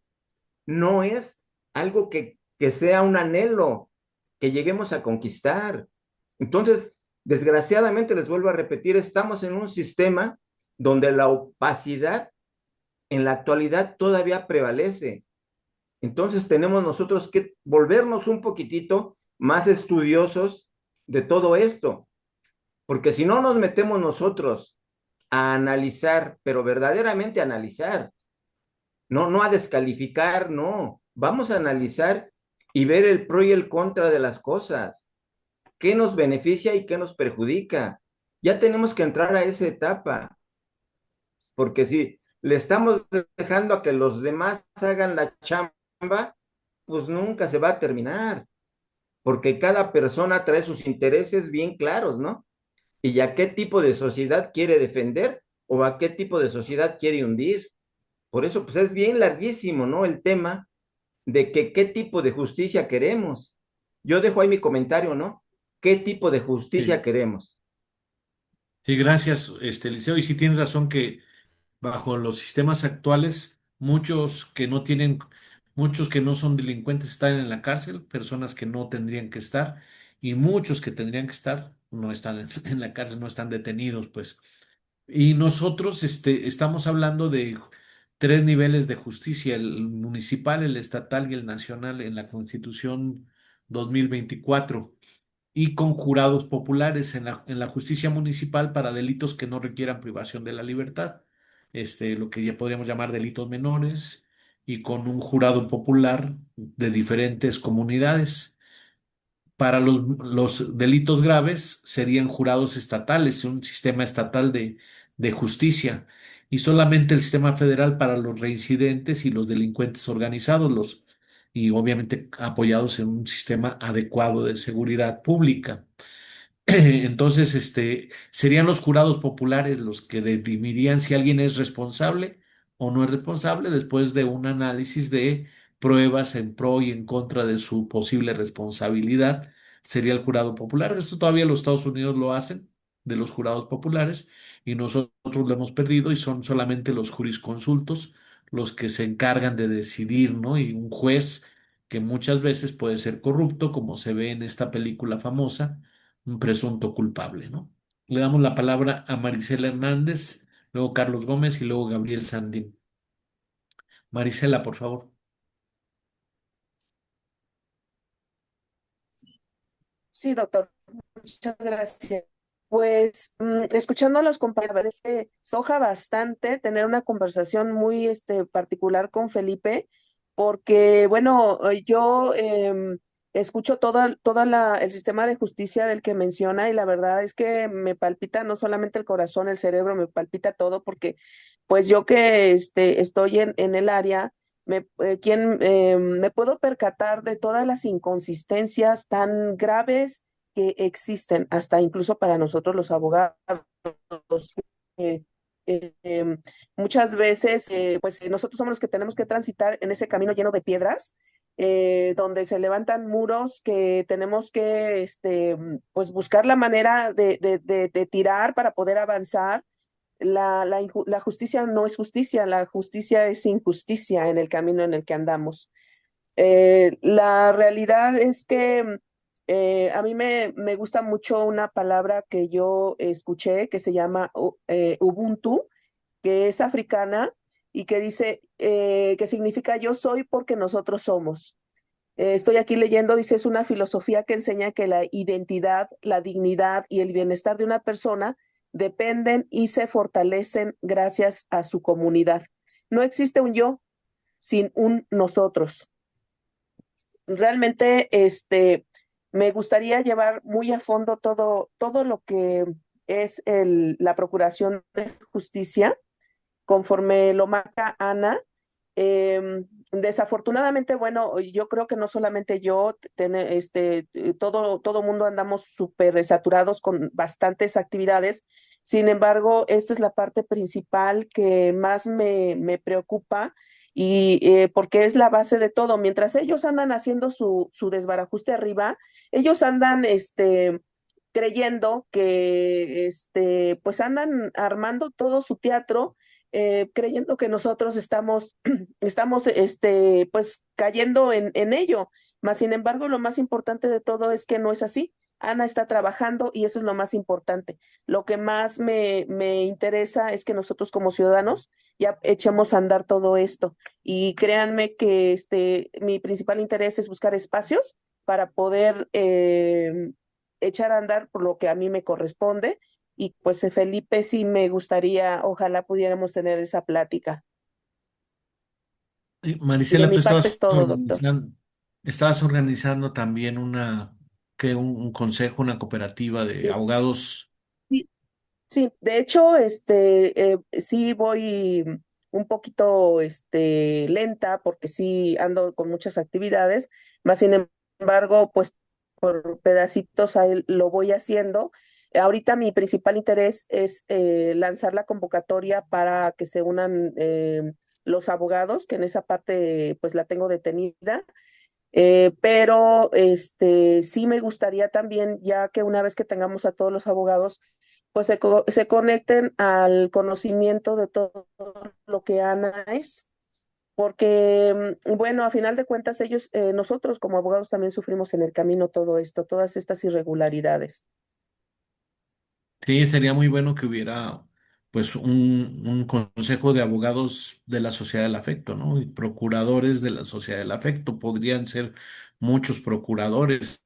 no es algo que sea un anhelo, que lleguemos a conquistar. Entonces, desgraciadamente, les vuelvo a repetir, estamos en un sistema donde la opacidad en la actualidad todavía prevalece. Entonces tenemos nosotros que volvernos un poquitito más estudiosos de todo esto. porque si no nos metemos nosotros a analizar, pero verdaderamente analizar, no a descalificar, no, vamos a analizar y ver el pro y el contra de las cosas, qué nos beneficia y qué nos perjudica. Ya tenemos que entrar a esa etapa, porque si le estamos dejando a que los demás hagan la chamba, pues nunca se va a terminar, porque cada persona trae sus intereses bien claros, ¿no? Y a qué tipo de sociedad quiere defender o a qué tipo de sociedad quiere hundir. Por eso, pues es bien larguísimo, ¿no? El tema de que qué tipo de justicia queremos. Yo dejo ahí mi comentario, ¿no? ¿Qué tipo de justicia Sí, queremos? sí, gracias, Eliseo. Y sí tienes razón que bajo los sistemas actuales, muchos que no son delincuentes están en la cárcel, personas que no tendrían que estar, y muchos que tendrían que estar no están en la cárcel, no están detenidos, pues. Y nosotros, estamos hablando de tres niveles de justicia, el municipal, el estatal y el nacional en la Constitución 2024 y con jurados populares en la justicia municipal para delitos que no requieran privación de la libertad, lo que ya podríamos llamar delitos menores, y con un jurado popular de diferentes comunidades. Para los delitos graves serían jurados estatales, un sistema estatal de justicia, y solamente el sistema federal para los reincidentes y los delincuentes organizados, y obviamente apoyados en un sistema adecuado de seguridad pública. Entonces, serían los jurados populares los que definirían si alguien es responsable o no es responsable después de un análisis de pruebas en pro y en contra de su posible responsabilidad. Sería el jurado popular. Esto todavía los Estados Unidos lo hacen, de los jurados populares, y nosotros lo hemos perdido y son solamente los jurisconsultos los que se encargan de decidir, ¿no? Y un juez que muchas veces puede ser corrupto, como se ve en esta película famosa, un presunto culpable, ¿no? Le damos la palabra a Marisela Hernández, luego Carlos Gómez y luego Gabriel Sandín. Marisela, por favor. Sí, doctor, muchas gracias. Pues escuchando a los compañeros, la verdad es que soja bastante tener una conversación muy particular con Felipe, porque bueno, yo escucho el sistema de justicia del que menciona y la verdad es que me palpita no solamente el corazón, el cerebro, me palpita todo, porque pues yo que estoy en el área me puedo percatar de todas las inconsistencias tan graves que existen, hasta incluso para nosotros los abogados. eh, eh, em, Muchas veces, pues nosotros somos los que tenemos que transitar en ese camino lleno de piedras, donde se levantan muros que tenemos que, pues buscar la manera de tirar para poder avanzar. La justicia no es justicia, la justicia es injusticia en el camino en el que andamos. La realidad es que a mí me gusta mucho una palabra que yo escuché que se llama Ubuntu, que es africana y que dice que significa yo soy porque nosotros somos. Estoy aquí leyendo, dice, es una filosofía que enseña que la identidad, la dignidad y el bienestar de una persona dependen y se fortalecen gracias a su comunidad. No existe un yo sin un nosotros. Realmente, me gustaría llevar muy a fondo todo lo que es la Procuración de Justicia conforme lo marca Ana. Desafortunadamente, bueno, yo creo que no solamente yo, todo mundo andamos súper saturados con bastantes actividades. Sin embargo, esta es la parte principal que más me preocupa y porque es la base de todo. Mientras ellos andan haciendo su desbarajuste arriba, ellos andan, creyendo que, pues andan armando todo su teatro, creyendo que nosotros estamos, pues cayendo en ello. Mas, sin embargo, lo más importante de todo es que no es así. Ana está trabajando y eso es lo más importante. Lo que más me interesa es que nosotros como ciudadanos ya echemos a andar todo esto. Y créanme que mi principal interés es buscar espacios para poder echar a andar por lo que a mí me corresponde. Y pues Felipe, sí me gustaría, ojalá pudiéramos tener esa plática. De Marisela, mi parte es todo, doctor. estabas organizando también un consejo, una cooperativa de Sí, abogados. sí, sí, de hecho, sí voy un poquito, lenta porque sí ando con muchas actividades, más sin embargo, pues por pedacitos ahí lo voy haciendo. Ahorita mi principal interés es lanzar la convocatoria para que se unan los abogados, que en esa parte pues la tengo detenida. Pero sí me gustaría también, ya que una vez que tengamos a todos los abogados, pues se conecten al conocimiento de todo lo que Ana es, porque, bueno, a final de cuentas, nosotros como abogados también sufrimos en el camino todo esto, todas estas irregularidades. Sí, sería muy bueno que hubiera pues un consejo de abogados de la Sociedad del Afecto, ¿no? Y procuradores de la Sociedad del Afecto. Podrían ser muchos procuradores,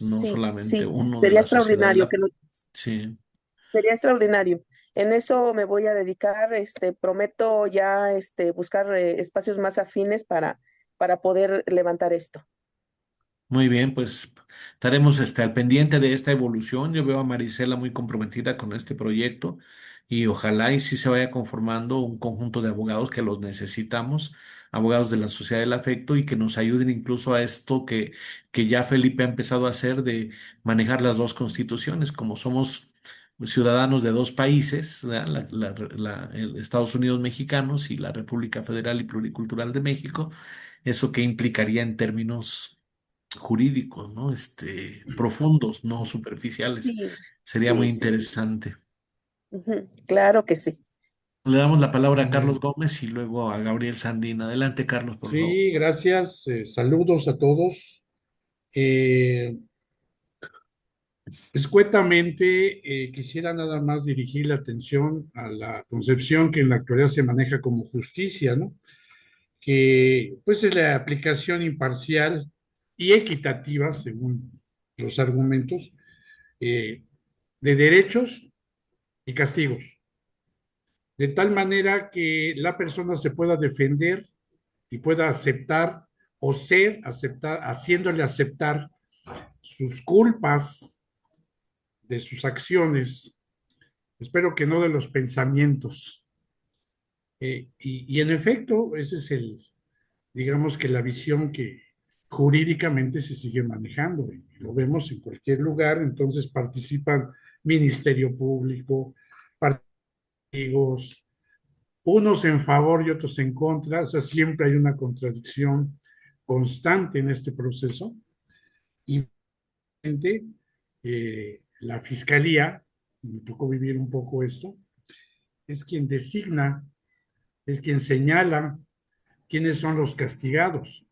no Sí, solamente sí, uno de sería la Sociedad del extraordinario Afecto. Sí, sería extraordinario. En eso me voy a dedicar, prometo ya, buscar espacios más afines para poder levantar esto. muy bien, pues estaremos al pendiente de esta evolución. Yo veo a Marisela muy comprometida con este proyecto y ojalá y sí se vaya conformando un conjunto de abogados que los necesitamos, abogados de la Sociedad del Afecto y que nos ayuden incluso a esto que ya Felipe ha empezado a hacer de manejar las dos constituciones, como somos ciudadanos de dos países, ¿verdad? El Estados Unidos mexicanos y la República Federal y Pluricultural de México. ¿Eso qué implicaría en términos jurídicos, ¿no? Profundos, no superficiales? Sí, Sería muy sí, sí. interesante. Ujú, claro que sí. Le damos la palabra a Carlos Gómez y luego a Gabriel Sandín. Adelante, Carlos, por favor. Sí, gracias. Saludos a todos. Eh, Escuetamente, quisiera nada más dirigir la atención a la concepción que en la actualidad se maneja como justicia, ¿no? Que pues es la aplicación imparcial y equitativa, según los argumentos, eh, de derechos y castigos, de tal manera que la persona se pueda defender y pueda aceptar o ser aceptar, haciéndole aceptar sus culpas de sus acciones, espero que no de los pensamientos. Y en efecto, ese es digamos que la visión que jurídicamente se sigue manejando. Y lo vemos en cualquier lugar, entonces participan Ministerio Público, partidos, unos en favor y otros en contra, o sea, siempre hay una contradicción constante en este proceso. Y la fiscalía, me tocó vivir un poco esto, es quien designa, es quien señala quiénes son los castigados.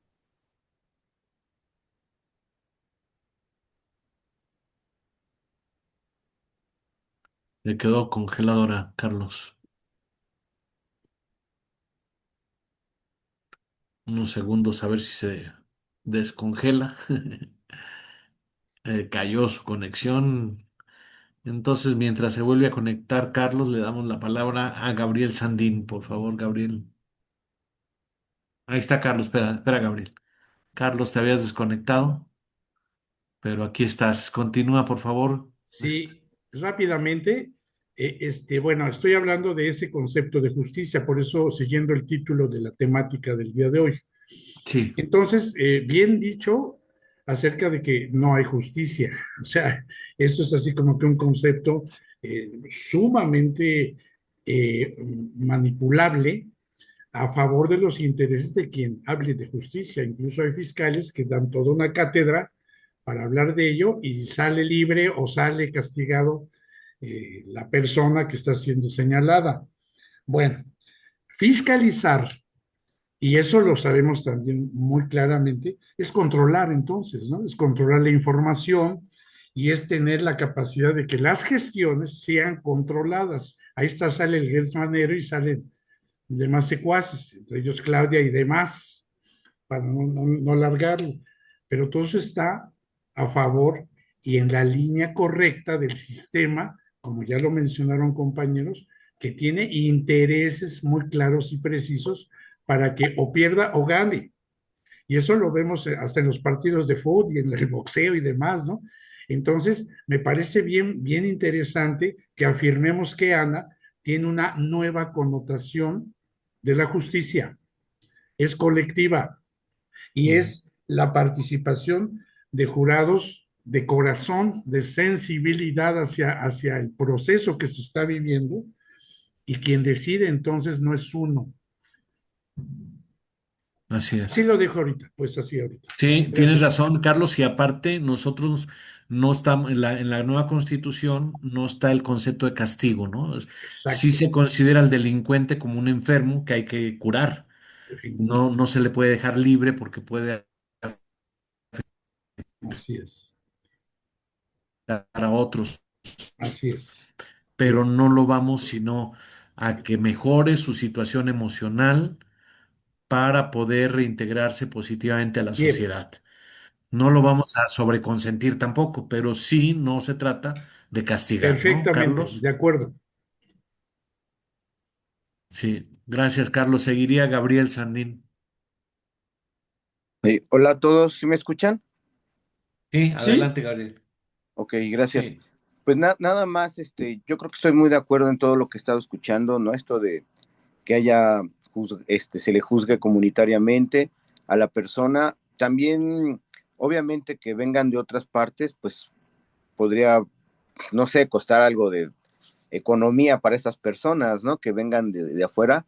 Le quedó congeladora, Carlos. Unos segundos a ver si se descongela. Cayó su conexión. Entonces, mientras se vuelve a conectar Carlos, le damos la palabra a Gabriel Sandín. Por favor, Gabriel. Ahí está Carlos. Espera, espera, Gabriel. Carlos, te habías desconectado, pero aquí estás. Continúa, por favor. Sí, rápidamente, bueno, estoy hablando de ese concepto de justicia, por eso siguiendo el título de la temática del día de hoy. Sí, Entonces, bien dicho acerca de que no hay justicia, o sea, esto es así como que un concepto sumamente manipulable a favor de los intereses de quien hable de justicia. Incluso hay fiscales que dan toda una cátedra para hablar de ello y sale libre o sale castigado la persona que está siendo señalada. Bueno, fiscalizar, y eso lo sabemos también muy claramente, es controlar entonces, ¿no? Es controlar la información y es tener la capacidad de que las gestiones sean controladas. Ahí está, sale el Gers Manero y salen demás secuaces, entre ellos Claudia y demás, para no largarlo. pero todo eso está a favor y en la línea correcta del sistema, como ya lo mencionaron compañeros, que tiene intereses muy claros y precisos para que o pierda o gane. Y eso lo vemos hasta en los partidos de fútbol y en el boxeo y demás, ¿no? Entonces, me parece bien, bien interesante que afirmemos que Ana tiene una nueva connotación de la justicia. Es colectiva y es la participación de jurados de corazón, de sensibilidad hacia el proceso que se está viviendo, y quien decide entonces no es uno. Así Así es. lo dejo ahorita, pues así ahorita. Sí, tienes Gracias. razón, Carlos, y aparte nosotros no estamos en la nueva Constitución no está el concepto de castigo, ¿no? Sí Exacto, se considera al delincuente como un enfermo que hay que curar. definitivo. No, no se le puede dejar libre porque puede Así es, afectar a otros, así es. pero no lo vamos sino a que mejore su situación emocional para poder reintegrarse positivamente a la Bien, sociedad. No lo vamos a sobreconsentir tampoco, pero sí no se trata de castigar, ¿no, perfectamente, Carlos? de acuerdo. Sí, gracias, Carlos. Seguiría Gabriel Sandín. Hola a todos, ¿sí me escuchan? Sí, Sí, adelante, Gabriel. Ok, gracias. Sí, Pues nada más, yo creo que estoy muy de acuerdo en todo lo que he estado escuchando, ¿no? Esto de que haya, se le juzgue comunitariamente a la persona. También, obviamente, que vengan de otras partes, pues podría, no sé, costar algo de economía para esas personas, ¿no? Que vengan de afuera,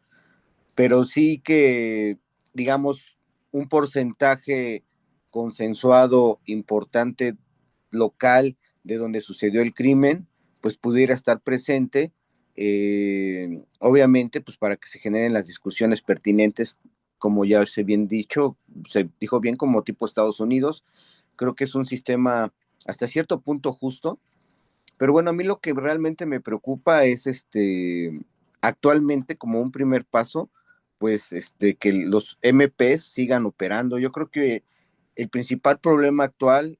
pero sí que, digamos, un porcentaje consensuado importante local de donde sucedió el crimen, pues pudiera estar presente, obviamente, pues para que se generen las discusiones pertinentes, como ya se bien dicho, se dijo bien como tipo Estados Unidos, creo que es un sistema hasta cierto punto justo, pero bueno, a mí lo que realmente me preocupa es actualmente como un primer paso, pues que los MPs sigan operando. Yo creo que el principal problema actual,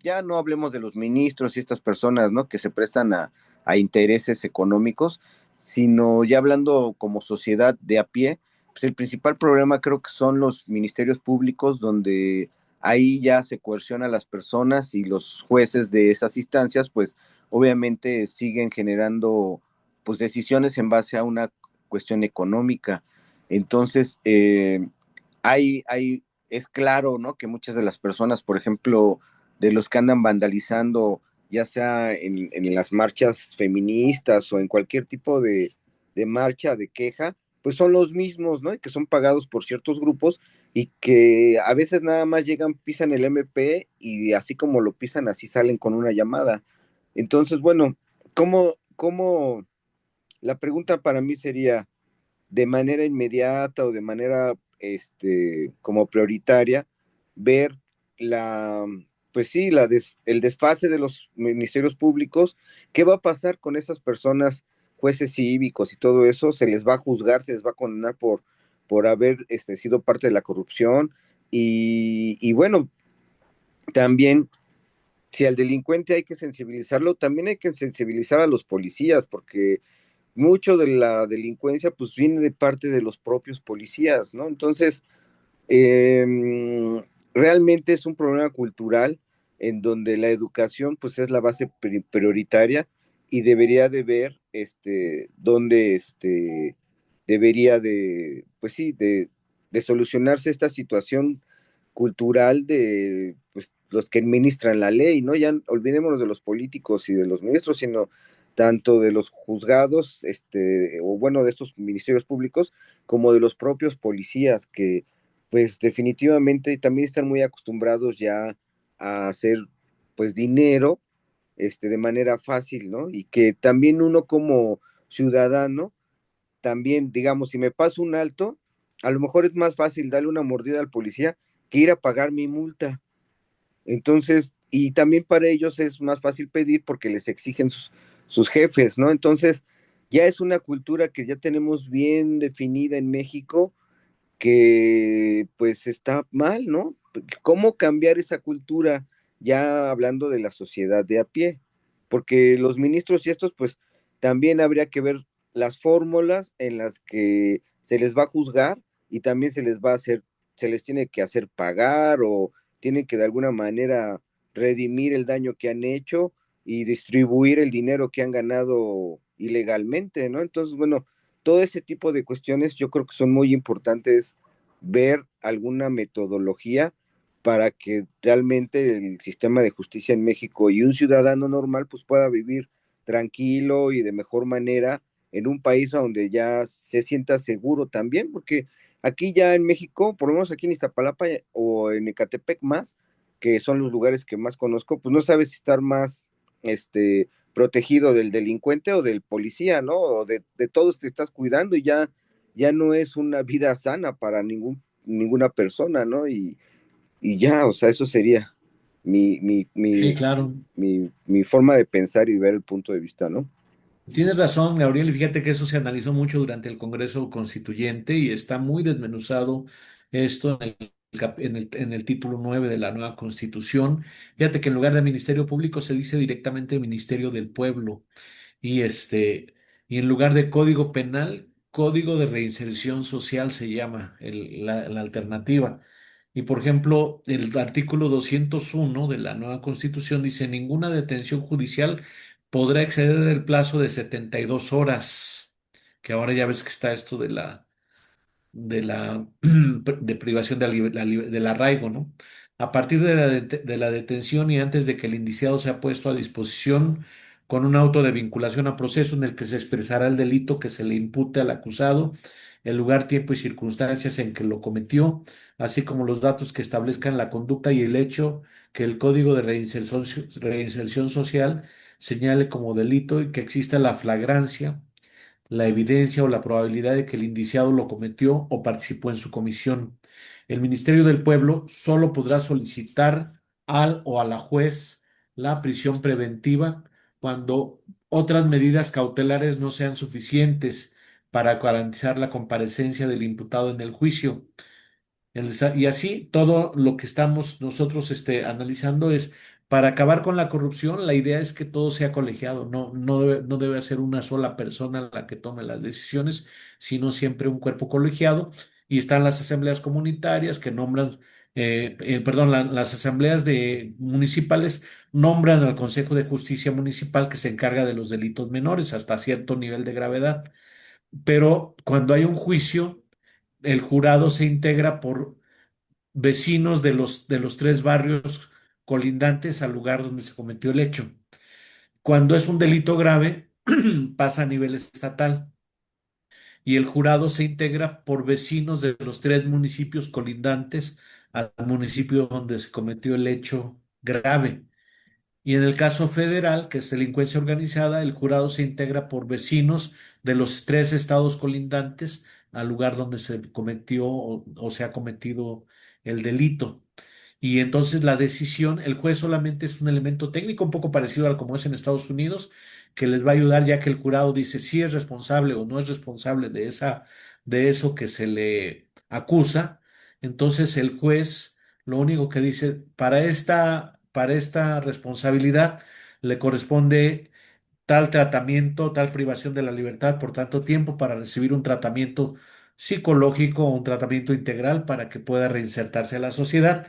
ya no hablemos de los ministros y estas personas, ¿no? Que se prestan a intereses económicos, sino ya hablando como sociedad de a pie, pues el principal problema creo que son los ministerios públicos donde ahí ya se coerciona a las personas y los jueces de esas instancias, pues obviamente siguen generando pues decisiones en base a una cuestión económica. Entonces, es claro, ¿no? Que muchas de las personas, por ejemplo, de los que andan vandalizando, ya sea en las marchas feministas o en cualquier tipo de marcha, de queja, pues son los mismos, ¿no? Y que son pagados por ciertos grupos y que a veces nada más llegan, pisan el MP y así como lo pisan, así salen con una llamada. Entonces, bueno, ¿cómo? La pregunta para mí sería, de manera inmediata o de manera, como prioritaria, ver la, pues sí, el desfase de los ministerios públicos, ¿qué va a pasar con esas personas, jueces cívicos y todo eso? ¿Se les va a juzgar, se les va a condenar por haber sido parte de la corrupción? Y bueno, también si al delincuente hay que sensibilizarlo, también hay que sensibilizar a los policías, porque mucho de la delincuencia pues viene de parte de los propios policías, ¿no? Entonces, realmente es un problema cultural en donde la educación pues es la base prioritaria y debería de ver dónde debería de, pues sí, de solucionarse esta situación cultural de pues, los que administran la ley, ¿no? Ya olvidémonos de los políticos y de los ministros, sino tanto de los juzgados, o bueno, de estos ministerios públicos, como de los propios policías, que pues definitivamente también están muy acostumbrados ya a hacer pues dinero, de manera fácil, ¿no? Y que también uno como ciudadano, también, digamos, si me paso un alto, a lo mejor es más fácil darle una mordida al policía que ir a pagar mi multa. Entonces, y también para ellos es más fácil pedir porque les exigen sus jefes, ¿no? Entonces, ya es una cultura que ya tenemos bien definida en México, que pues está mal, ¿no? ¿cómo cambiar esa cultura ya hablando de la sociedad de a pie? Porque los ministros y estos, pues también habría que ver las fórmulas en las que se les va a juzgar y también se les va a hacer, se les tiene que hacer pagar o tienen que de alguna manera redimir el daño que han hecho y distribuir el dinero que han ganado ilegalmente, ¿no? Entonces, bueno, todo ese tipo de cuestiones yo creo que son muy importantes ver alguna metodología para que realmente el sistema de justicia en México y un ciudadano normal pues pueda vivir tranquilo y de mejor manera en un país donde ya se sienta seguro también, porque aquí ya en México, por lo menos aquí en Iztapalapa o en Ecatepec más, que son los lugares que más conozco, pues no sabes si estar más protegido del delincuente o del policía, ¿no? O de todos te estás cuidando y ya no es una vida sana para ninguna persona, ¿no? Y ya, o sea, eso sería mi, mi, Sí, mi, claro. mi forma de pensar y ver el punto de vista, ¿no? Tienes razón, Gabriel, y fíjate que eso se analizó mucho durante el Congreso Constituyente y está muy desmenuzado esto en el título 9 de la nueva Constitución. Fíjate que en lugar de Ministerio Público se dice directamente Ministerio del Pueblo y y en lugar de Código Penal, Código de Reinserción Social se llama la alternativa. Y por ejemplo, el artículo 201 de la nueva Constitución dice: ninguna detención judicial podrá exceder el plazo de 72 horas, que ahora ya ves que está esto de la de privación de del arraigo, ¿no? A partir de la detención y antes de que el indiciado sea puesto a disposición con un auto de vinculación a proceso en el que se expresará el delito que se le impute al acusado, el lugar, tiempo y circunstancias en que lo cometió, así como los datos que establezcan la conducta y el hecho que el Código de Reinserción Social señale como delito y que exista la flagrancia, la evidencia o la probabilidad de que el indiciado lo cometió o participó en su comisión. El Ministerio del Pueblo solo podrá solicitar al o a la juez la prisión preventiva cuando otras medidas cautelares no sean suficientes para garantizar la comparecencia del imputado en el juicio. Y así todo lo que estamos nosotros analizando es para acabar con la corrupción. La idea es que todo sea colegiado, no debe ser una sola persona la que tome las decisiones, sino siempre un cuerpo colegiado. Y están las asambleas comunitarias que nombran, perdón, las asambleas municipales nombran al Consejo de Justicia Municipal, que se encarga de los delitos menores hasta cierto nivel de gravedad. Pero cuando hay un juicio, el jurado se integra por vecinos de los tres barrios colindantes al lugar donde se cometió el hecho. Cuando es un delito grave, pasa a nivel estatal y el jurado se integra por vecinos de los tres municipios colindantes al municipio donde se cometió el hecho grave. Y en el caso federal, que es delincuencia organizada, el jurado se integra por vecinos de los tres estados colindantes al lugar donde se cometió o se ha cometido el delito. Y entonces la decisión, el juez solamente es un elemento técnico, un poco parecido a como es en Estados Unidos, que les va a ayudar ya que el jurado dice si es responsable o no es responsable de eso que se le acusa. Entonces el juez lo único que dice, para esta responsabilidad le corresponde tal tratamiento, tal privación de la libertad por tanto tiempo para recibir un tratamiento psicológico o un tratamiento integral para que pueda reinsertarse a la sociedad.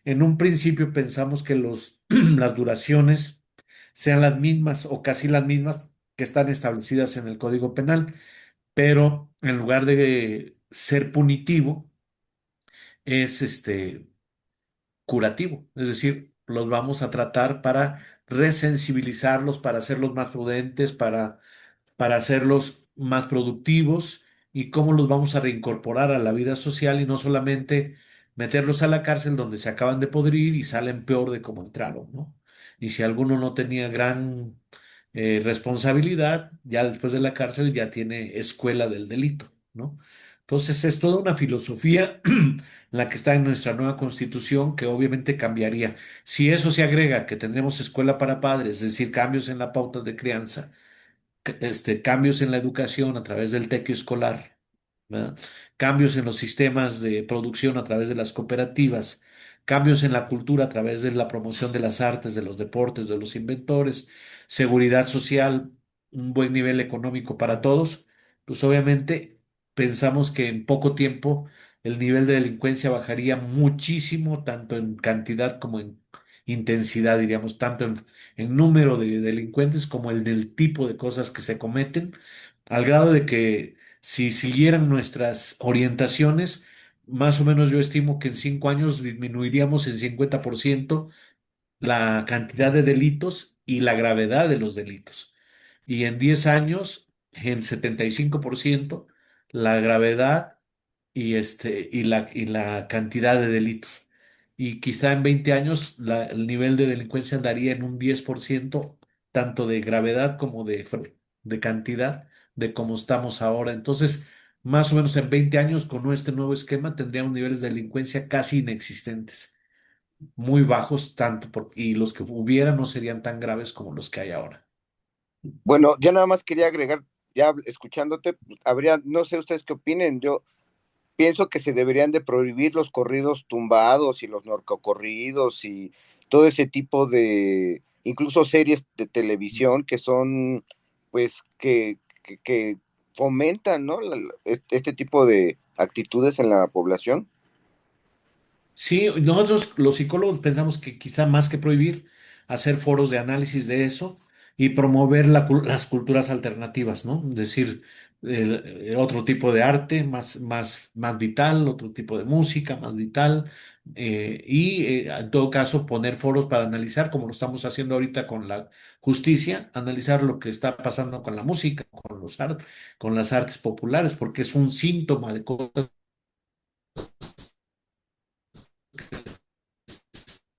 En un principio pensamos que las duraciones sean las mismas o casi las mismas que están establecidas en el Código Penal, pero en lugar de ser punitivo, es curativo, es decir, los vamos a tratar para resensibilizarlos, para hacerlos más prudentes, para hacerlos más productivos y cómo los vamos a reincorporar a la vida social y no solamente meterlos a la cárcel donde se acaban de podrir y salen peor de como entraron, ¿no? Y si alguno no tenía gran responsabilidad, ya después de la cárcel ya tiene escuela del delito, ¿no? Entonces es toda una filosofía la que está en nuestra nueva constitución que obviamente cambiaría. Si eso se agrega que tendremos escuela para padres, es decir, cambios en la pauta de crianza, cambios en la educación a través del tequio escolar, ¿verdad? Cambios en los sistemas de producción a través de las cooperativas, cambios en la cultura a través de la promoción de las artes, de los deportes, de los inventores, seguridad social, un buen nivel económico para todos, pues obviamente pensamos que en poco tiempo el nivel de delincuencia bajaría muchísimo, tanto en cantidad como en intensidad, diríamos, tanto en número de delincuentes como el del tipo de cosas que se cometen, al grado de que si siguieran nuestras orientaciones, más o menos yo estimo que en 5 años disminuiríamos en 50% la cantidad de delitos y la gravedad de los delitos. Y en 10 años, en 75% la gravedad y la cantidad de delitos. Y quizá en 20 años el nivel de delincuencia andaría en un 10%, tanto de gravedad como de cantidad, de cómo estamos ahora. Entonces, más o menos en 20 años, con este nuevo esquema, tendríamos niveles de delincuencia casi inexistentes, muy bajos, y los que hubiera no serían tan graves como los que hay ahora. Bueno, ya nada más quería agregar, ya escuchándote, habría, no sé ustedes qué opinen, yo pienso que se deberían de prohibir los corridos tumbados y los narcocorridos y todo ese tipo de, incluso series de televisión que son, pues, que fomentan, ¿no? Este tipo de actitudes en la población. Sí, nosotros los psicólogos pensamos que quizá más que prohibir, hacer foros de análisis de eso y promover las culturas alternativas, ¿no? Es decir, otro tipo de arte más vital, otro tipo de música más vital, en todo caso poner foros para analizar, como lo estamos haciendo ahorita con la justicia, analizar lo que está pasando con la música, con las artes populares, porque es un síntoma de cosas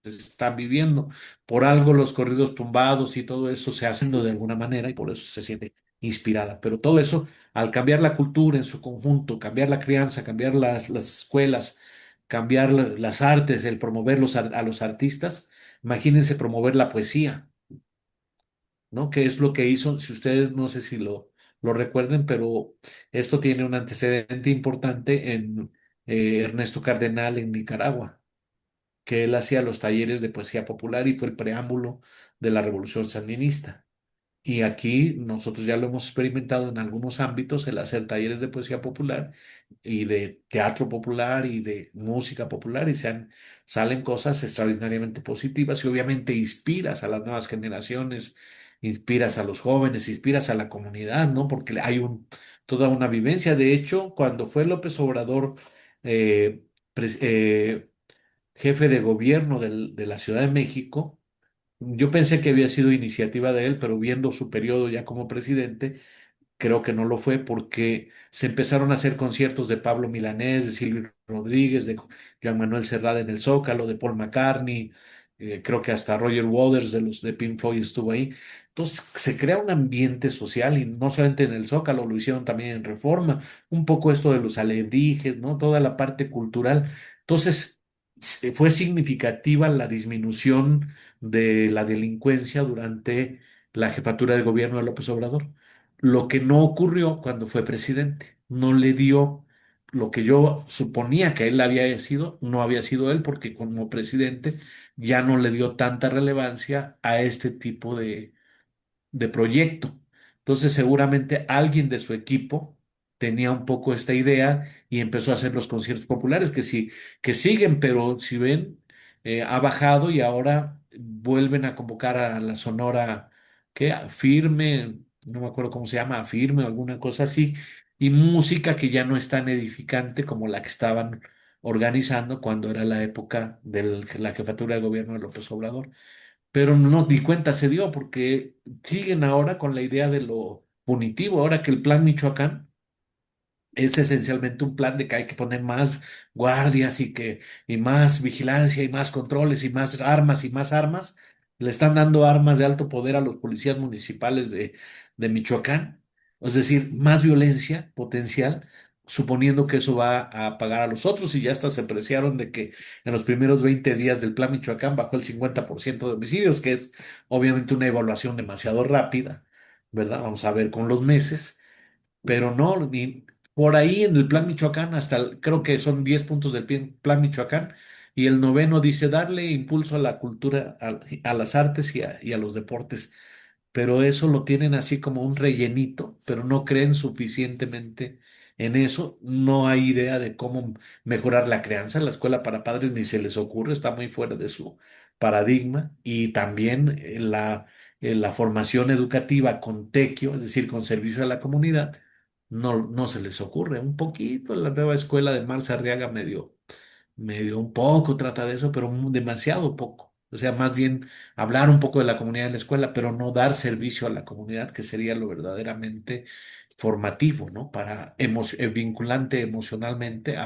se están viviendo. Por algo los corridos tumbados y todo eso se hacen de alguna manera y por eso se siente inspirada. Pero todo eso, al cambiar la cultura en su conjunto, cambiar la crianza, cambiar las escuelas, cambiar las artes, el promover a los artistas, imagínense promover la poesía, ¿no? Que es lo que hizo, si ustedes no sé si lo recuerden, pero esto tiene un antecedente importante en Ernesto Cardenal en Nicaragua, que él hacía los talleres de poesía popular y fue el preámbulo de la Revolución Sandinista. Y aquí nosotros ya lo hemos experimentado en algunos ámbitos, el hacer talleres de poesía popular y de teatro popular y de música popular y salen cosas extraordinariamente positivas y obviamente inspiras a las nuevas generaciones, inspiras a los jóvenes, inspiras a la comunidad, ¿no? Porque hay toda una vivencia. De hecho, cuando fue López Obrador eh, pres- eh, jefe de gobierno de la Ciudad de México, yo pensé que había sido iniciativa de él, pero viendo su periodo ya como presidente, creo que no lo fue porque se empezaron a hacer conciertos de Pablo Milanés, de Silvio Rodríguez, de Joan Manuel Serrat en el Zócalo, de Paul McCartney, creo que hasta Roger Waters de los de Pink Floyd estuvo ahí. Entonces se crea un ambiente social y no solamente en el Zócalo, lo hicieron también en Reforma, un poco esto de los alebrijes, ¿no? Toda la parte cultural. Entonces fue significativa la disminución de la delincuencia durante la jefatura de gobierno de López Obrador. Lo que no ocurrió cuando fue presidente. No le dio lo que yo suponía que él había sido, no había sido él, porque como presidente ya no le dio tanta relevancia a este tipo de proyecto. Entonces, seguramente alguien de su equipo tenía un poco esta idea y empezó a hacer los conciertos populares que sí, que siguen, pero si ven, ha bajado y ahora vuelven a convocar a la Sonora, ¿qué? Firme, no me acuerdo cómo se llama, Firme o alguna cosa así, y música que ya no es tan edificante como la que estaban organizando cuando era la época de la jefatura de gobierno de López Obrador, pero no ni cuenta se dio porque siguen ahora con la idea de lo punitivo, ahora que el plan Michoacán es esencialmente un plan de que hay que poner más guardias y más vigilancia y más controles y más armas y más armas. Le están dando armas de alto poder a los policías municipales de Michoacán. Es decir, más violencia potencial, suponiendo que eso va a pagar a los otros y ya hasta se apreciaron de que en los primeros 20 días del plan Michoacán bajó el 50% de homicidios, que es obviamente una evaluación demasiado rápida, ¿verdad? Vamos a ver con los meses, pero no, ni por ahí en el Plan Michoacán, creo que son 10 puntos del plan Michoacán, Y el noveno dice darle impulso a la cultura, a las artes y a los deportes, pero eso lo tienen así como un rellenito, pero no creen suficientemente en eso. No hay idea de cómo mejorar la crianza. La escuela para padres ni se les ocurre, está muy fuera de su paradigma. Y también la formación educativa con tequio, es decir, con servicio a la comunidad, no se les ocurre. Un poquito la nueva escuela de Marza Arriaga medio un poco trata de eso, pero demasiado poco. O sea, más bien hablar un poco de la comunidad en la escuela, pero no dar servicio a la comunidad, que sería lo verdaderamente formativo, ¿no? Para vinculante emocionalmente,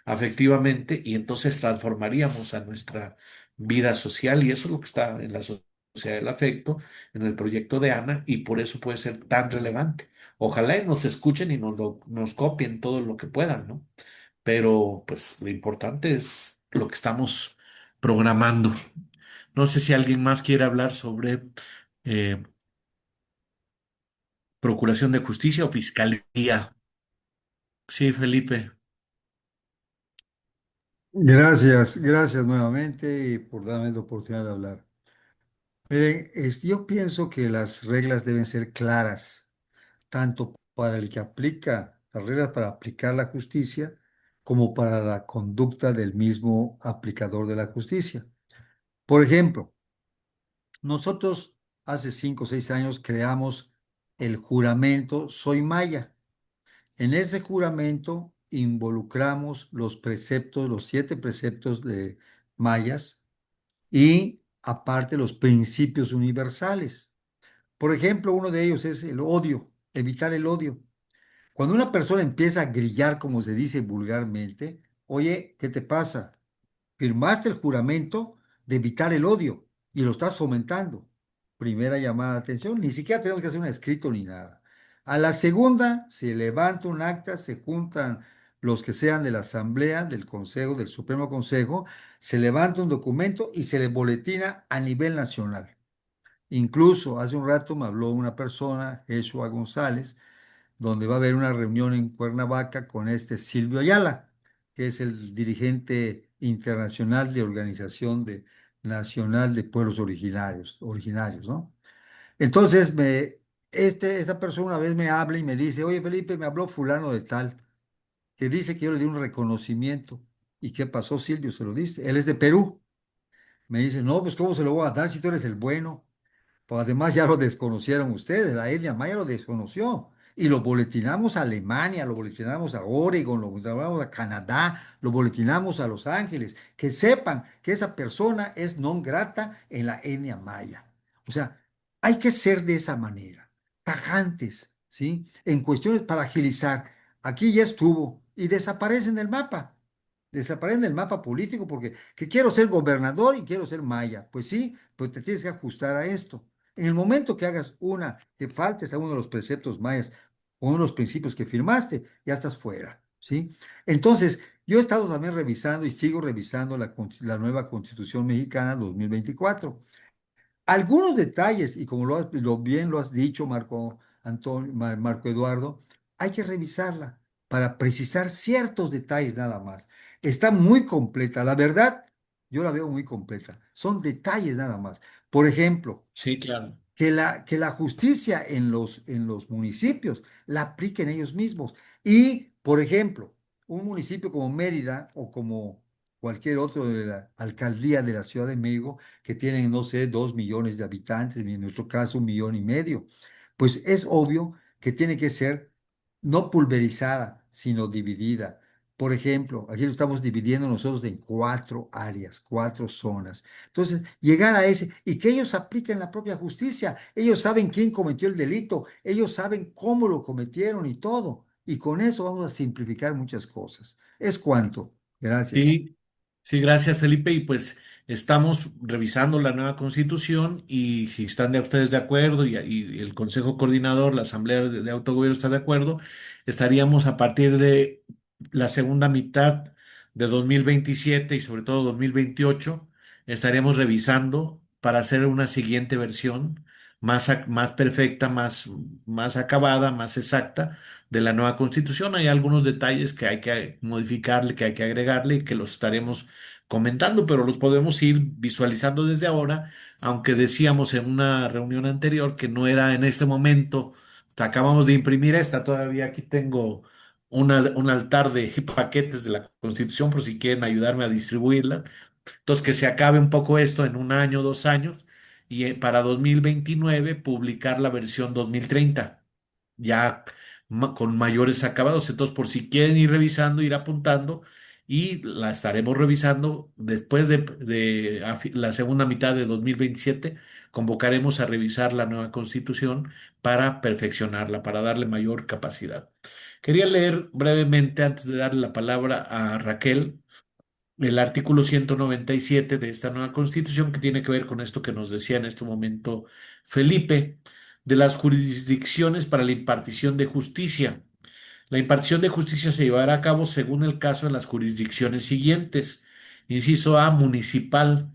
afectivamente, y entonces transformaríamos a nuestra vida social, y eso es lo que está en la sociedad del afecto, en el proyecto de Ana, y por eso puede ser tan relevante. Ojalá y nos escuchen y nos copien todo lo que puedan, ¿no? Pero pues lo importante es lo que estamos programando. No sé si alguien más quiere hablar sobre eh, Procuración de Justicia o Fiscalía. Sí, Felipe. Gracias, gracias nuevamente por darme la oportunidad de hablar. Miren, yo pienso que las reglas deben ser claras, tanto para el que aplica las reglas para aplicar la justicia, como para la conducta del mismo aplicador de la justicia. Por ejemplo, nosotros hace 5 o 6 años creamos el juramento Soy Maya. En ese juramento involucramos los preceptos, los 7 preceptos de mayas y aparte los principios universales. Por ejemplo, uno de ellos es el odio, evitar el odio. Cuando una persona empieza a grillar, como se dice vulgarmente, oye, ¿qué te pasa? Firmaste el juramento de evitar el odio y lo estás fomentando. Primera llamada de atención, ni siquiera tenemos que hacer un escrito ni nada. A la segunda, se levanta un acta, se juntan los que sean de la Asamblea, del Consejo, del Supremo Consejo, se levanta un documento y se le boletina a nivel nacional. Incluso hace un rato me habló una persona, Yeshua González, donde va a haber una reunión en Cuernavaca con este Silvio Ayala, que es el dirigente internacional de Nacional de Pueblos originarios, ¿no? Entonces, esta persona una vez me habla y me dice, oye Felipe, me habló fulano de tal, que dice que yo le di un reconocimiento. ¿Y qué pasó, Silvio? Se lo dice. Él es de Perú. Me dice, no, pues ¿cómo se lo voy a dar si tú eres el bueno? Pues además ya lo desconocieron ustedes, la etnia maya lo desconoció. Y lo boletinamos a Alemania, lo boletinamos a Oregon, lo boletinamos a Canadá, lo boletinamos a Los Ángeles. Que sepan que esa persona es non grata en la etnia maya. O sea, hay que ser de esa manera, tajantes, ¿sí? En cuestiones para agilizar. Aquí ya estuvo y desaparece del mapa. Desaparece del mapa político porque que quiero ser gobernador y quiero ser maya. Pues sí, pues te tienes que ajustar a esto. En el momento que hagas que faltes a uno de los preceptos mayas o uno de los principios que firmaste, ya estás fuera, ¿sí? Entonces, yo he estado también revisando y sigo revisando la nueva Constitución Mexicana 2024. Algunos detalles, y como bien lo has dicho, Marco Eduardo, hay que revisarla para precisar ciertos detalles nada más. Está muy completa, la verdad, yo la veo muy completa. Son detalles nada más. Por ejemplo, Sí, claro. que la justicia en los municipios la apliquen ellos mismos. Y, por ejemplo, un municipio como Mérida o como cualquier otro de la alcaldía de la Ciudad de México, que tienen, no sé, 2 millones de habitantes, en nuestro caso 1,5 millones, pues es obvio que tiene que ser no pulverizada, sino dividida. Por ejemplo, aquí lo estamos dividiendo nosotros en 4 áreas, 4 zonas. Entonces, llegar a ese y que ellos apliquen la propia justicia. Ellos saben quién cometió el delito, ellos saben cómo lo cometieron y todo. Y con eso vamos a simplificar muchas cosas. Es cuanto. Gracias. Sí, sí, gracias, Felipe. Y pues estamos revisando la nueva constitución y si están ustedes de acuerdo y el Consejo Coordinador, la Asamblea de Autogobierno está de acuerdo, estaríamos a partir de la segunda mitad de 2027 y sobre todo 2028, estaríamos revisando para hacer una siguiente versión más perfecta, más acabada, más exacta de la nueva constitución. Hay algunos detalles que hay que modificarle, que hay que agregarle y que los estaremos comentando, pero los podemos ir visualizando desde ahora, aunque decíamos en una reunión anterior que no era en este momento. Acabamos de imprimir esta, todavía aquí tengo un altar de paquetes de la Constitución por si quieren ayudarme a distribuirla. Entonces, que se acabe un poco esto en un año, 2 años, y para 2029 publicar la versión 2030 ya con mayores acabados. Entonces, por si quieren ir revisando, ir apuntando, y la estaremos revisando después de la segunda mitad de 2027. Convocaremos a revisar la nueva Constitución para perfeccionarla, para darle mayor capacidad. Quería leer brevemente, antes de darle la palabra a Raquel, el artículo 197 de esta nueva Constitución, que tiene que ver con esto que nos decía en este momento Felipe, de las jurisdicciones para la impartición de justicia. La impartición de justicia se llevará a cabo según el caso en las jurisdicciones siguientes. Inciso A, municipal,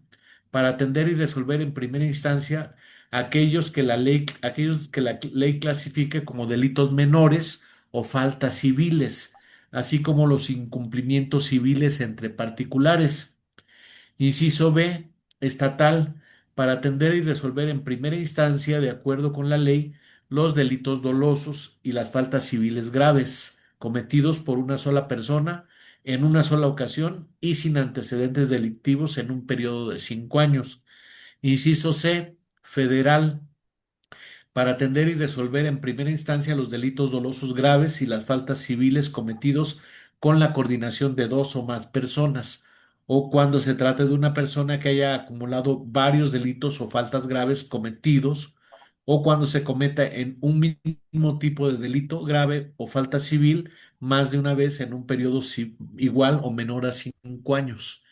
para atender y resolver en primera instancia aquellos que la ley clasifique como delitos menores o faltas civiles, así como los incumplimientos civiles entre particulares. Inciso B, estatal, para atender y resolver en primera instancia, de acuerdo con la ley, los delitos dolosos y las faltas civiles graves cometidos por una sola persona en una sola ocasión y sin antecedentes delictivos en un periodo de 5 años. Inciso C, federal, para atender y resolver en primera instancia los delitos dolosos graves y las faltas civiles cometidos con la coordinación de dos o más personas, o cuando se trate de una persona que haya acumulado varios delitos o faltas graves cometidos, o cuando se cometa en un mismo tipo de delito grave o falta civil más de una vez en un periodo igual o menor a 5 años.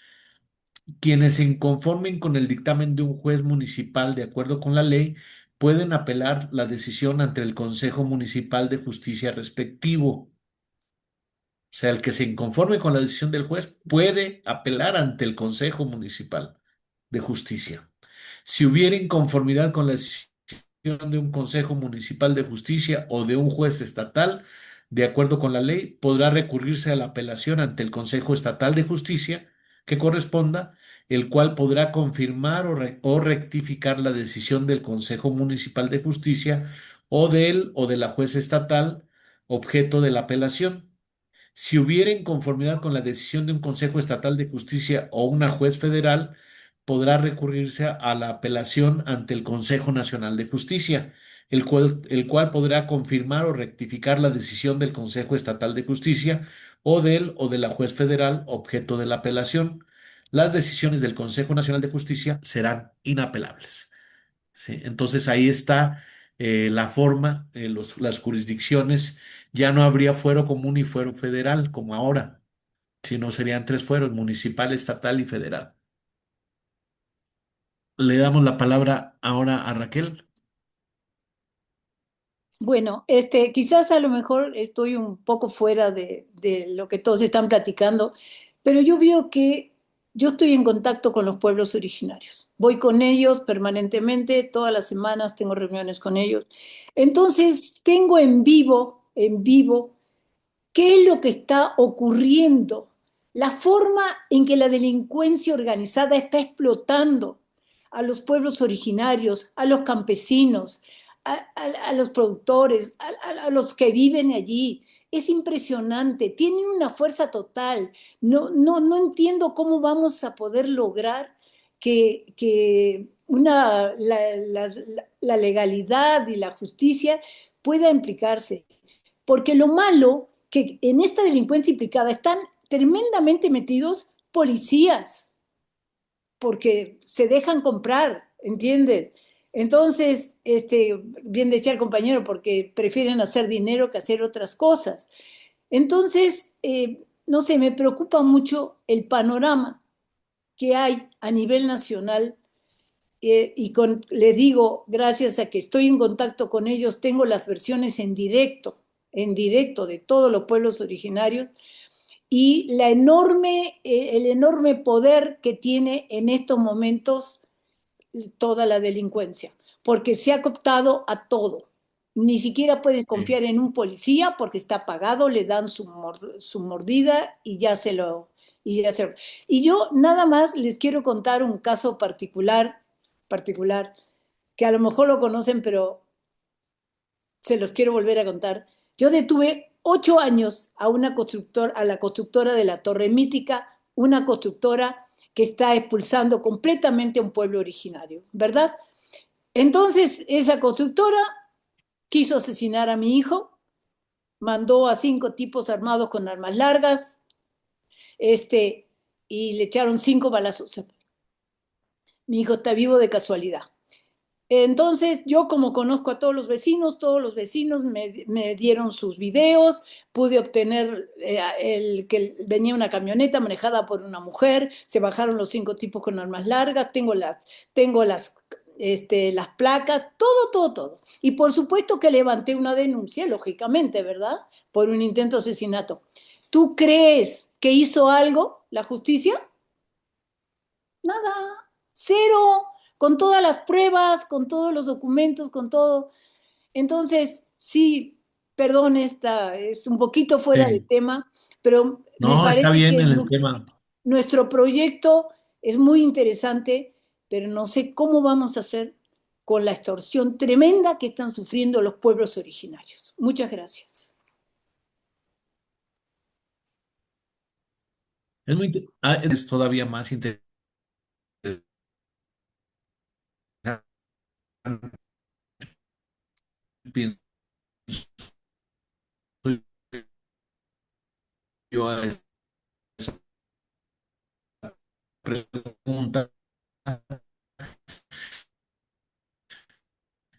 Quienes se inconformen con el dictamen de un juez municipal de acuerdo con la ley pueden apelar la decisión ante el Consejo Municipal de Justicia respectivo. O sea, el que se inconforme con la decisión del juez puede apelar ante el Consejo Municipal de Justicia. Si hubiera inconformidad con la decisión de un Consejo Municipal de Justicia o de un juez estatal, de acuerdo con la ley, podrá recurrirse a la apelación ante el Consejo Estatal de Justicia que corresponda, el cual podrá confirmar o rectificar la decisión del Consejo Municipal de Justicia o de él o de la juez estatal objeto de la apelación. Si hubiera inconformidad con la decisión de un Consejo Estatal de Justicia o una juez federal, podrá recurrirse a la apelación ante el Consejo Nacional de Justicia, el cual podrá confirmar o rectificar la decisión del Consejo Estatal de Justicia o de él o de la juez federal objeto de la apelación. Las decisiones del Consejo Nacional de Justicia serán inapelables. ¿Sí? Entonces ahí está la forma, las jurisdicciones. Ya no habría fuero común y fuero federal como ahora, sino serían tres fueros: municipal, estatal y federal. Le damos la palabra ahora a Raquel. Bueno, quizás a lo mejor estoy un poco fuera de lo que todos están platicando, pero yo veo que yo estoy en contacto con los pueblos originarios. Voy con ellos permanentemente, todas las semanas tengo reuniones con ellos. Entonces, tengo en vivo, qué es lo que está ocurriendo, la forma en que la delincuencia organizada está explotando a los pueblos originarios, a los campesinos, a los productores, a los que viven allí. Es impresionante, tienen una fuerza total. No entiendo cómo vamos a poder lograr que la legalidad y la justicia pueda implicarse. Porque lo malo que en esta delincuencia implicada están tremendamente metidos policías, porque se dejan comprar, ¿entiendes? Entonces, bien decía el compañero, porque prefieren hacer dinero que hacer otras cosas. Entonces, no sé, me preocupa mucho el panorama que hay a nivel nacional, le digo, gracias a que estoy en contacto con ellos, tengo las versiones en directo de todos los pueblos originarios y el enorme poder que tiene en estos momentos toda la delincuencia, porque se ha cooptado a todo. ni siquiera puedes Sí. confiar en un policía porque está pagado, le dan su mordida y ya se lo... Y, ya se, y yo nada más les quiero contar un caso particular, que a lo mejor lo conocen, pero se los quiero volver a contar. Yo detuve 8 años a la constructora de la Torre Mítica, una constructora que está expulsando completamente a un pueblo originario, ¿verdad? Entonces, esa constructora quiso asesinar a mi hijo, mandó a 5 tipos armados con armas largas, este, y le echaron 5 balazos. Mi hijo está vivo de casualidad. Entonces, yo como conozco a todos los vecinos me dieron sus videos, pude obtener que venía una camioneta manejada por una mujer, se bajaron los 5 tipos con armas largas, tengo las placas, todo, todo, todo. Y por supuesto que levanté una denuncia, lógicamente, ¿verdad? Por un intento de asesinato. ¿Tú crees que hizo algo la justicia? Nada, cero, con todas las pruebas, con todos los documentos, con todo. Entonces, sí, perdón, esta es un poquito fuera de Sí. tema, pero me No, está parece bien que en el tema. nuestro proyecto es muy interesante, pero no sé cómo vamos a hacer con la extorsión tremenda que están sufriendo los pueblos originarios. Muchas gracias. Es todavía más interesante. Pienso yo a esa pregunta.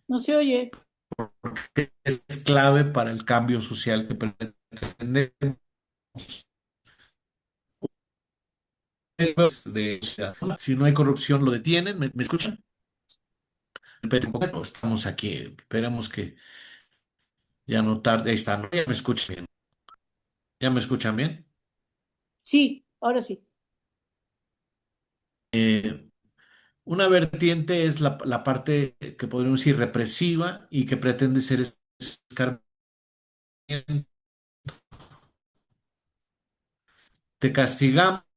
No se oye. Porque es clave para el cambio social que pretendemos. Si no hay corrupción, lo detienen. ¿Me escuchan? Repito un poco, estamos aquí. Esperemos que ya no tarde. Ahí está. ¿No? ¿Ya me escuchan bien? ¿Ya me escuchan bien? Sí, ahora sí. Eh, una vertiente es la parte que podríamos decir represiva y que pretende ser escarmiento. Te castigamos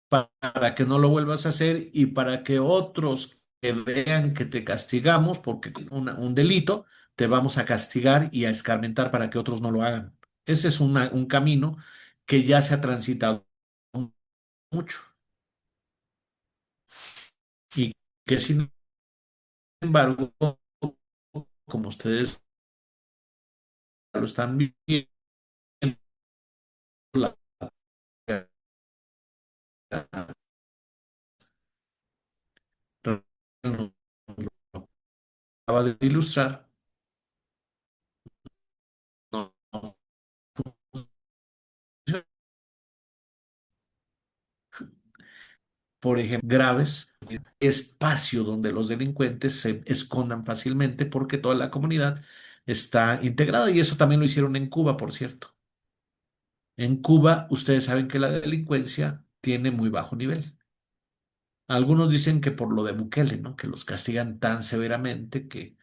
para que no lo vuelvas a hacer y para que otros que vean que te castigamos porque con un delito, te vamos a castigar y a escarmentar para que otros no lo hagan. Ese es un camino que ya se ha transitado mucho y que sin embargo, como ustedes lo están viendo, la- lo acaba de ilustrar, no, no, por ejemplo, graves, espacio donde los delincuentes se escondan fácilmente porque toda la comunidad está integrada y eso también lo hicieron en Cuba, por cierto. En Cuba, ustedes saben que la delincuencia tiene muy bajo nivel. Algunos dicen que por lo de Bukele, ¿no? Que los castigan tan severamente que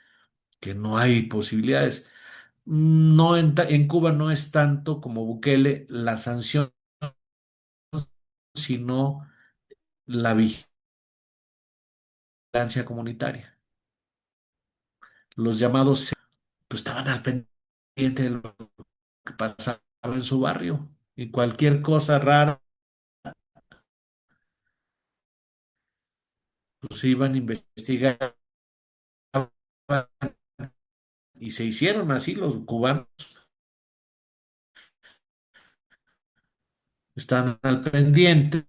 no hay posibilidades. No en Cuba no es tanto como Bukele la sanción, sino la vigilancia comunitaria. Los llamados pues estaban al pendiente de lo que pasaba en su barrio y cualquier cosa rara, pues iban a investigar y se hicieron así los cubanos. Están al pendiente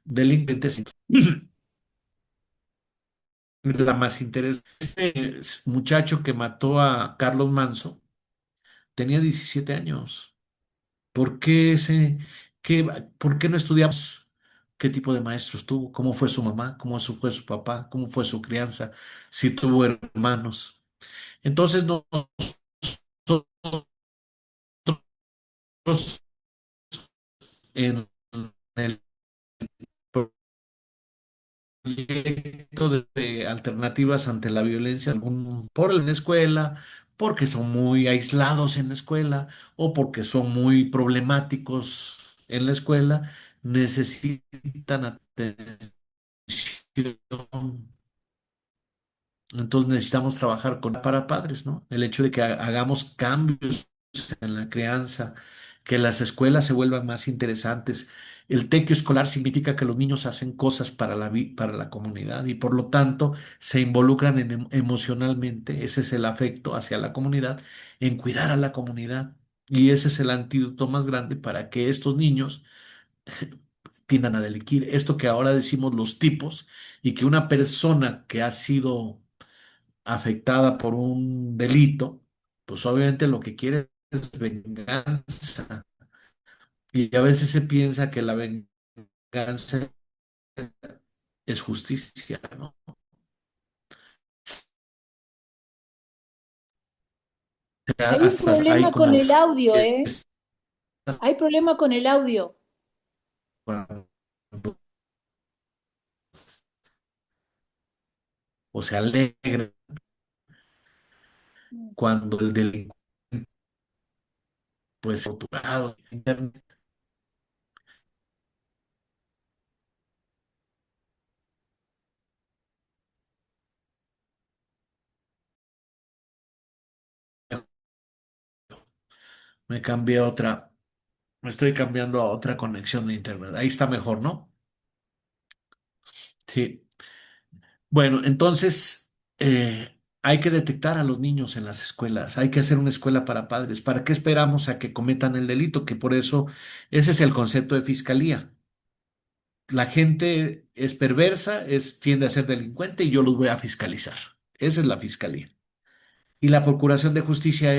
delincuentes. Es la más interesante. Este muchacho que mató a Carlos Manso tenía 17 años. ¿Por qué qué, por qué no estudiamos qué tipo de maestros tuvo? ¿Cómo fue su mamá? ¿Cómo fue su papá? ¿Cómo fue su crianza? Si tuvo hermanos. Entonces nosotros en el proyecto de alternativas ante la violencia, por la escuela, porque son muy aislados en la escuela o porque son muy problemáticos en la escuela, necesitan atención. Entonces necesitamos trabajar con para padres, ¿no? El hecho de que hagamos cambios en la crianza, que las escuelas se vuelvan más interesantes. El tequio escolar significa que los niños hacen cosas para para la comunidad y por lo tanto se involucran emocionalmente, ese es el afecto hacia la comunidad, en cuidar a la comunidad. Y ese es el antídoto más grande para que estos niños tiendan a delinquir. Esto que ahora decimos los tipos y que una persona que ha sido afectada por un delito, pues obviamente lo que quiere es venganza. Y a veces se piensa que la venganza es justicia, ¿no? O sea, Hay un hasta hay problema con como el audio, ¿eh? fiestas Hay problema con el audio. cuando- o se alegra cuando el delincuente pues torturado. Me cambié a otra, me estoy cambiando a otra conexión de internet. Ahí está mejor, ¿no? Sí. Bueno, entonces hay que detectar a los niños en las escuelas, hay que hacer una escuela para padres. ¿Para qué esperamos a que cometan el delito? Que por eso ese es el concepto de fiscalía. La gente es perversa, tiende a ser delincuente y yo los voy a fiscalizar. Esa es la fiscalía. Y la procuración de justicia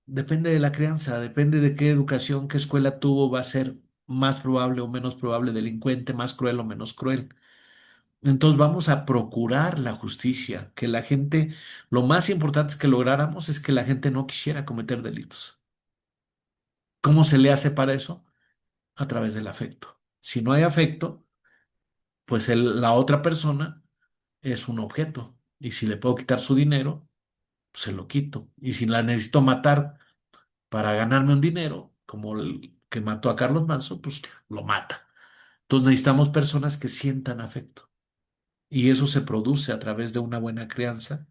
depende de la crianza, depende de qué educación, qué escuela tuvo, va a ser más probable o menos probable delincuente, más cruel o menos cruel. Entonces vamos a procurar la justicia, que la gente, lo más importante es que lográramos es que la gente no quisiera cometer delitos. ¿Cómo se le hace para eso? A través del afecto. Si no hay afecto, pues la otra persona es un objeto. Y si le puedo quitar su dinero, pues se lo quito. Y si la necesito matar para ganarme un dinero, como el que mató a Carlos Manso, pues lo mata. Entonces necesitamos personas que sientan afecto. Y eso se produce a través de una buena crianza,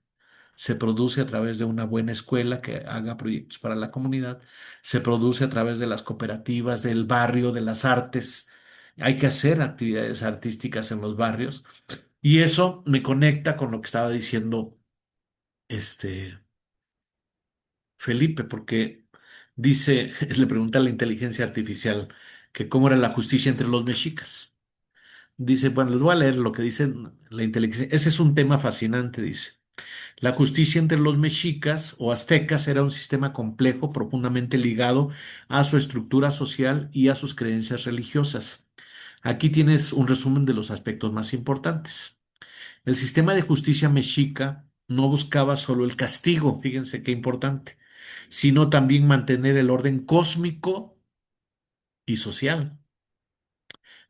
se produce a través de una buena escuela que haga proyectos para la comunidad, se produce a través de las cooperativas, del barrio, de las artes. Hay que hacer actividades artísticas en los barrios. Y eso me conecta con lo que estaba diciendo este Felipe, porque dice, le pregunta a la inteligencia artificial que cómo era la justicia entre los mexicas. Dice, bueno, les voy a leer lo que dice la inteligencia. Ese es un tema fascinante, dice. La justicia entre los mexicas o aztecas era un sistema complejo, profundamente ligado a su estructura social y a sus creencias religiosas. Aquí tienes un resumen de los aspectos más importantes. El sistema de justicia mexica no buscaba solo el castigo, fíjense qué importante, sino también mantener el orden cósmico y social.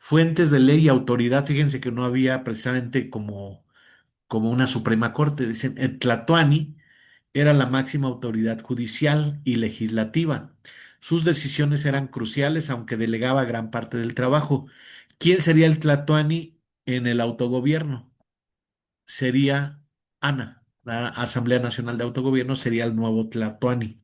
Fuentes de ley y autoridad, fíjense que no había precisamente como una Suprema Corte. Dicen, el Tlatoani era la máxima autoridad judicial y legislativa. Sus decisiones eran cruciales, aunque delegaba gran parte del trabajo. ¿Quién sería el Tlatoani en el autogobierno? Sería ANA, la Asamblea Nacional de Autogobierno, sería el nuevo Tlatoani.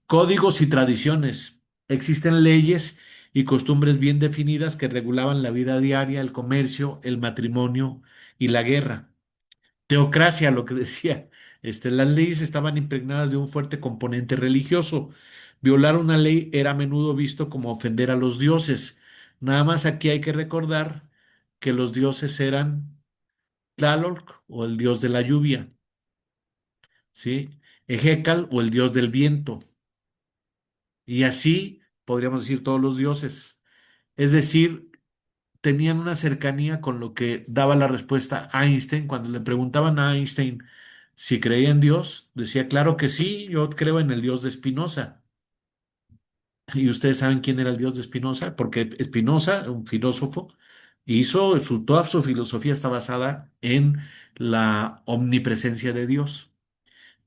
Códigos y tradiciones. Existen leyes y costumbres bien definidas que regulaban la vida diaria, el comercio, el matrimonio y la guerra. Teocracia, lo que decía, las leyes estaban impregnadas de un fuerte componente religioso. Violar una ley era a menudo visto como ofender a los dioses. Nada más aquí hay que recordar que los dioses eran Tlaloc o el dios de la lluvia, ¿sí? Ejecal o el dios del viento. Y así podríamos decir todos los dioses. Es decir, tenían una cercanía con lo que daba la respuesta a Einstein cuando le preguntaban a Einstein si creía en Dios, decía, claro que sí, yo creo en el Dios de Spinoza. Y ustedes saben quién era el Dios de Spinoza, porque Spinoza, un filósofo, Toda su filosofía está basada en la omnipresencia de Dios.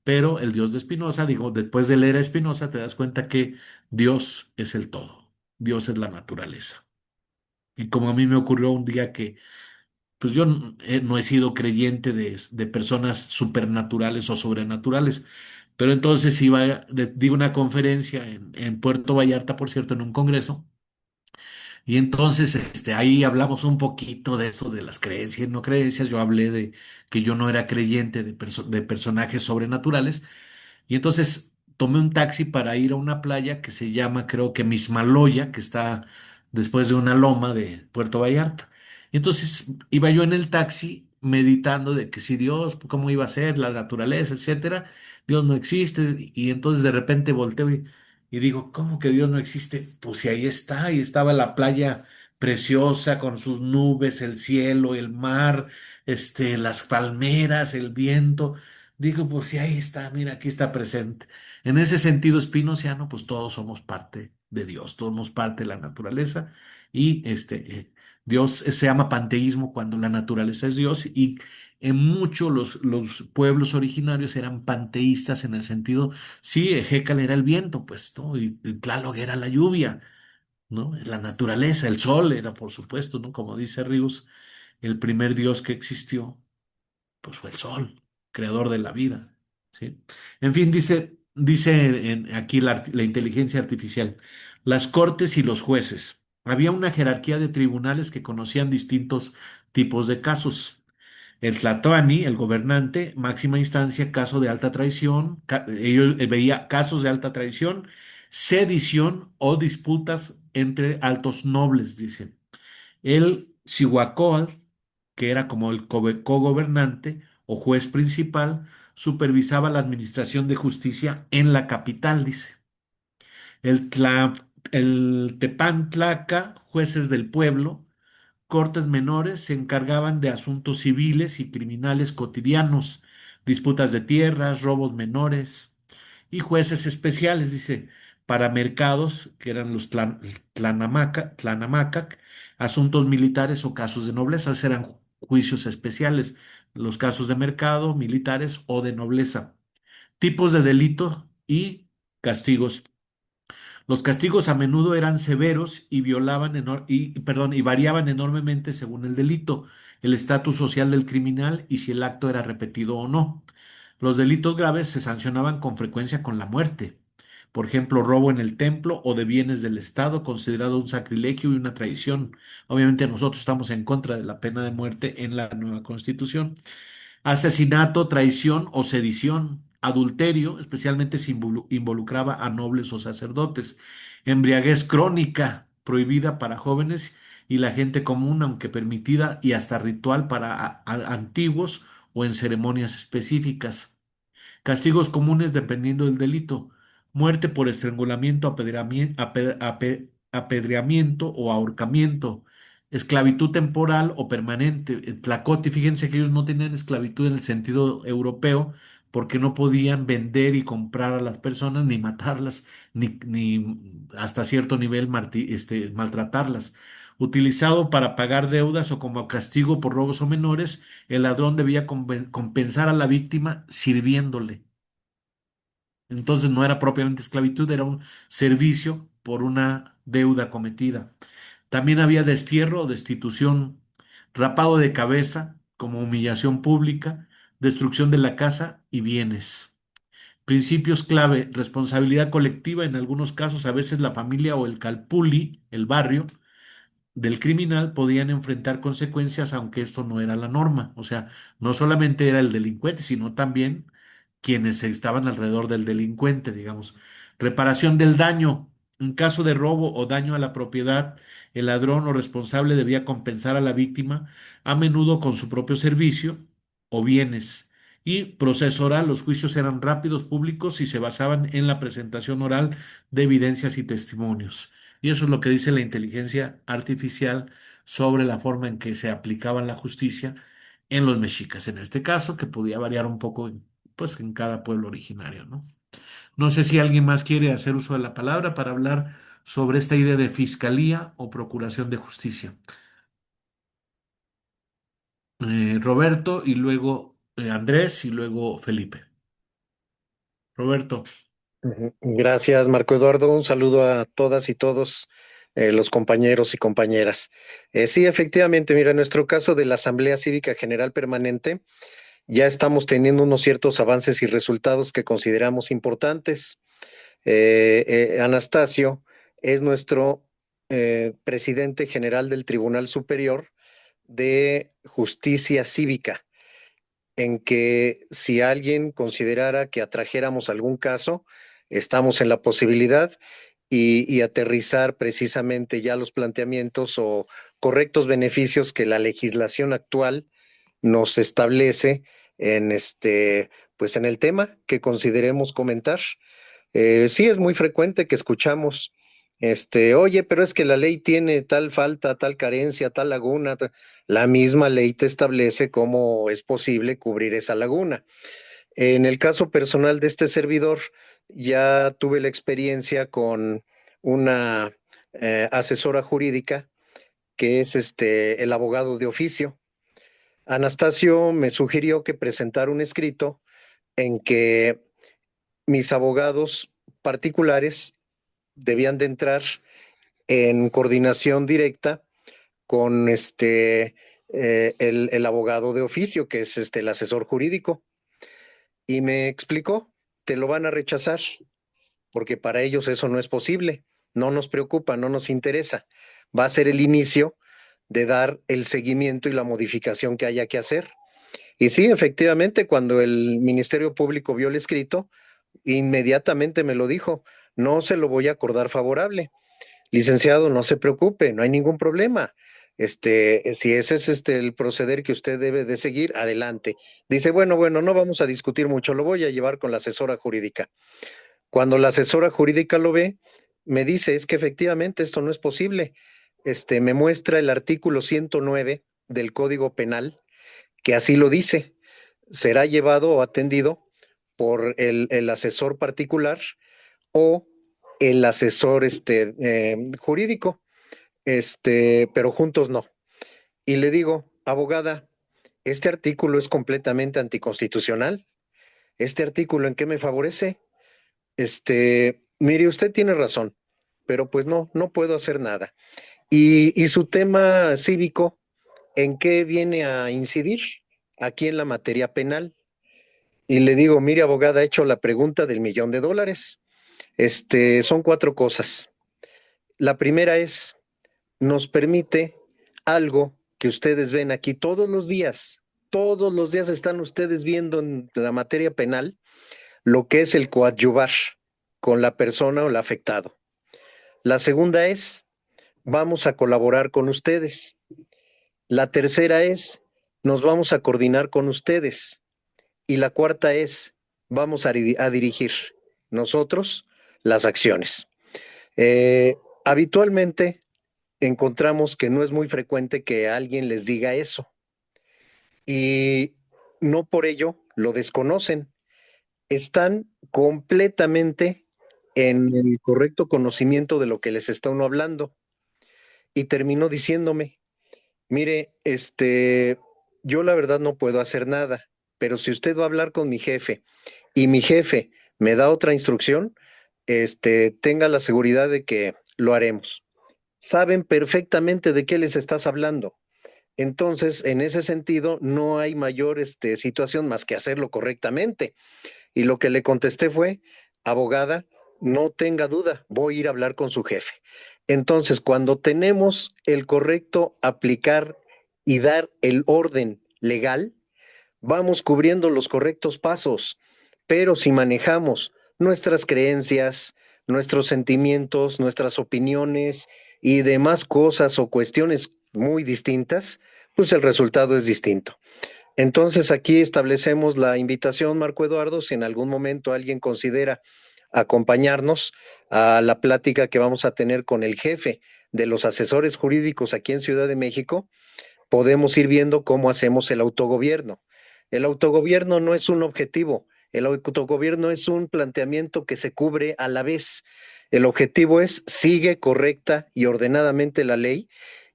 Pero el Dios de Spinoza, digo, después de leer a Spinoza, te das cuenta que Dios es el todo, Dios es la naturaleza. Y como a mí me ocurrió un día que, pues yo no he sido creyente de personas supernaturales o sobrenaturales, pero entonces di una conferencia en Puerto Vallarta, por cierto, en un congreso, y entonces ahí hablamos un poquito de eso, de las creencias y no creencias. Yo hablé de que yo no era creyente de personajes sobrenaturales. Y entonces tomé un taxi para ir a una playa que se llama, creo que Mismaloya, que está después de una loma de Puerto Vallarta. Y entonces iba yo en el taxi meditando de que si Dios, cómo iba a ser, la naturaleza, etcétera, Dios no existe. Y entonces de repente volteo y digo, ¿cómo que Dios no existe? Pues si ahí está, y estaba la playa preciosa con sus nubes, el cielo, el mar, las palmeras, el viento. Digo, pues sí, ahí está, mira, aquí está presente. En ese sentido spinoziano, pues todos somos parte de Dios, todos somos parte de la naturaleza y Dios se llama panteísmo cuando la naturaleza es Dios y en muchos los pueblos originarios eran panteístas en el sentido, sí, Hécal era el viento, pues, ¿no? Y Tlaloc era la lluvia, ¿no? La naturaleza, el sol era, por supuesto, ¿no? Como dice Ríos, el primer Dios que existió pues fue el sol, creador de la vida, ¿sí? En fin, dice aquí la inteligencia artificial, las cortes y los jueces. Había una jerarquía de tribunales que conocían distintos tipos de casos. El Tlatoani, el gobernante, máxima instancia, caso de alta traición, ellos veía casos de alta traición, sedición o disputas entre altos nobles, dice. El Cihuacóatl, que era como el cogobernante o juez principal, supervisaba la administración de justicia en la capital, dice. El Tepantlaca, jueces del pueblo, cortes menores, se encargaban de asuntos civiles y criminales cotidianos, disputas de tierras, robos menores, y jueces especiales, dice, para mercados, que eran los tlanamacac, asuntos militares o casos de nobleza, esos eran juicios especiales, los casos de mercado, militares o de nobleza, tipos de delito y castigos. Los castigos a menudo eran severos y y variaban enormemente según el delito, el estatus social del criminal y si el acto era repetido o no. Los delitos graves se sancionaban con frecuencia con la muerte. Por ejemplo, robo en el templo o de bienes del Estado, considerado un sacrilegio y una traición. Obviamente nosotros estamos en contra de la pena de muerte en la nueva Constitución. Asesinato, traición o sedición, adulterio, especialmente si involucraba a nobles o sacerdotes, embriaguez crónica, prohibida para jóvenes y la gente común, aunque permitida y hasta ritual para antiguos o en ceremonias específicas. Castigos comunes dependiendo del delito. Muerte por estrangulamiento, apedreamiento o ahorcamiento. Esclavitud temporal o permanente. Tlacoti, fíjense que ellos no tenían esclavitud en el sentido europeo porque no podían vender y comprar a las personas, ni matarlas, ni hasta cierto nivel maltratarlas. Utilizado para pagar deudas o como castigo por robos o menores, el ladrón debía compensar a la víctima sirviéndole. Entonces no era propiamente esclavitud, era un servicio por una deuda cometida. También había destierro o destitución, rapado de cabeza como humillación pública, destrucción de la casa y bienes. Principios clave, responsabilidad colectiva, en algunos casos a veces la familia o el calpulli, el barrio, del criminal podían enfrentar consecuencias, aunque esto no era la norma. O sea, no solamente era el delincuente, sino también quienes estaban alrededor del delincuente, digamos. Reparación del daño. En caso de robo o daño a la propiedad, el ladrón o responsable debía compensar a la víctima, a menudo con su propio servicio o bienes. Y proceso oral, los juicios eran rápidos, públicos y se basaban en la presentación oral de evidencias y testimonios. Y eso es lo que dice la inteligencia artificial sobre la forma en que se aplicaba la justicia en los mexicas, en este caso, que podía variar un poco pues, en cada pueblo originario, ¿no? No sé si alguien más quiere hacer uso de la palabra para hablar sobre esta idea de fiscalía o procuración de justicia. Roberto y luego Andrés y luego Felipe. Roberto. Gracias, Marco Eduardo. Un saludo a todas y todos los compañeros y compañeras. Sí, efectivamente, mira, en nuestro caso de la Asamblea Cívica General Permanente, ya estamos teniendo unos ciertos avances y resultados que consideramos importantes. Anastasio es nuestro presidente general del Tribunal Superior de Justicia Cívica, en que si alguien considerara que atrajéramos algún caso, estamos en la posibilidad y aterrizar precisamente ya los planteamientos o correctos beneficios que la legislación actual nos establece en pues en el tema que consideremos comentar. Sí, es muy frecuente que escuchamos, oye, pero es que la ley tiene tal falta, tal carencia, tal laguna. La misma ley te establece cómo es posible cubrir esa laguna. En el caso personal de este servidor, ya tuve la experiencia con una asesora jurídica que es el abogado de oficio. Anastasio me sugirió que presentara un escrito en que mis abogados particulares debían de entrar en coordinación directa con el abogado de oficio, que es el asesor jurídico, y me explicó, te lo van a rechazar, porque para ellos eso no es posible, no nos preocupa, no nos interesa, va a ser el inicio de dar el seguimiento y la modificación que haya que hacer. Y sí, efectivamente, cuando el Ministerio Público vio el escrito, inmediatamente me lo dijo, no se lo voy a acordar favorable. Licenciado, no se preocupe, no hay ningún problema. Si ese es el proceder que usted debe de seguir, adelante. Dice, bueno, no vamos a discutir mucho, lo voy a llevar con la asesora jurídica. Cuando la asesora jurídica lo ve, me dice, es que efectivamente esto no es posible. Me muestra el artículo 109 del Código Penal, que así lo dice. Será llevado o atendido por el asesor particular o el asesor jurídico, pero juntos no. Y le digo, abogada, este artículo es completamente anticonstitucional. ¿Este artículo en qué me favorece? Mire, usted tiene razón, pero pues no puedo hacer nada. Y su tema cívico, ¿en qué viene a incidir? Aquí en la materia penal. Y le digo, mire, abogada, he hecho la pregunta del $1,000,000. Son 4 cosas. La primera es, nos permite algo que ustedes ven aquí todos los días están ustedes viendo en la materia penal lo que es el coadyuvar con la persona o el afectado. La segunda es, vamos a colaborar con ustedes. La tercera es, nos vamos a coordinar con ustedes. Y la cuarta es, vamos a dirigir nosotros las acciones. Habitualmente encontramos que no es muy frecuente que alguien les diga eso y no por ello lo desconocen. Están completamente en el correcto conocimiento de lo que les está uno hablando. Y terminó diciéndome, mire, yo la verdad no puedo hacer nada, pero si usted va a hablar con mi jefe y mi jefe me da otra instrucción, tenga la seguridad de que lo haremos. Saben perfectamente de qué les estás hablando. Entonces, en ese sentido, no hay mayor situación más que hacerlo correctamente. Y lo que le contesté fue, abogada, no tenga duda, voy a ir a hablar con su jefe. Entonces, cuando tenemos el correcto aplicar y dar el orden legal, vamos cubriendo los correctos pasos, pero si manejamos nuestras creencias, nuestros sentimientos, nuestras opiniones y demás cosas o cuestiones muy distintas, pues el resultado es distinto. Entonces aquí establecemos la invitación, Marco Eduardo, si en algún momento alguien considera acompañarnos a la plática que vamos a tener con el jefe de los asesores jurídicos aquí en Ciudad de México, podemos ir viendo cómo hacemos el autogobierno. El autogobierno no es un objetivo, el autogobierno es un planteamiento que se cubre a la vez. El objetivo es sigue correcta y ordenadamente la ley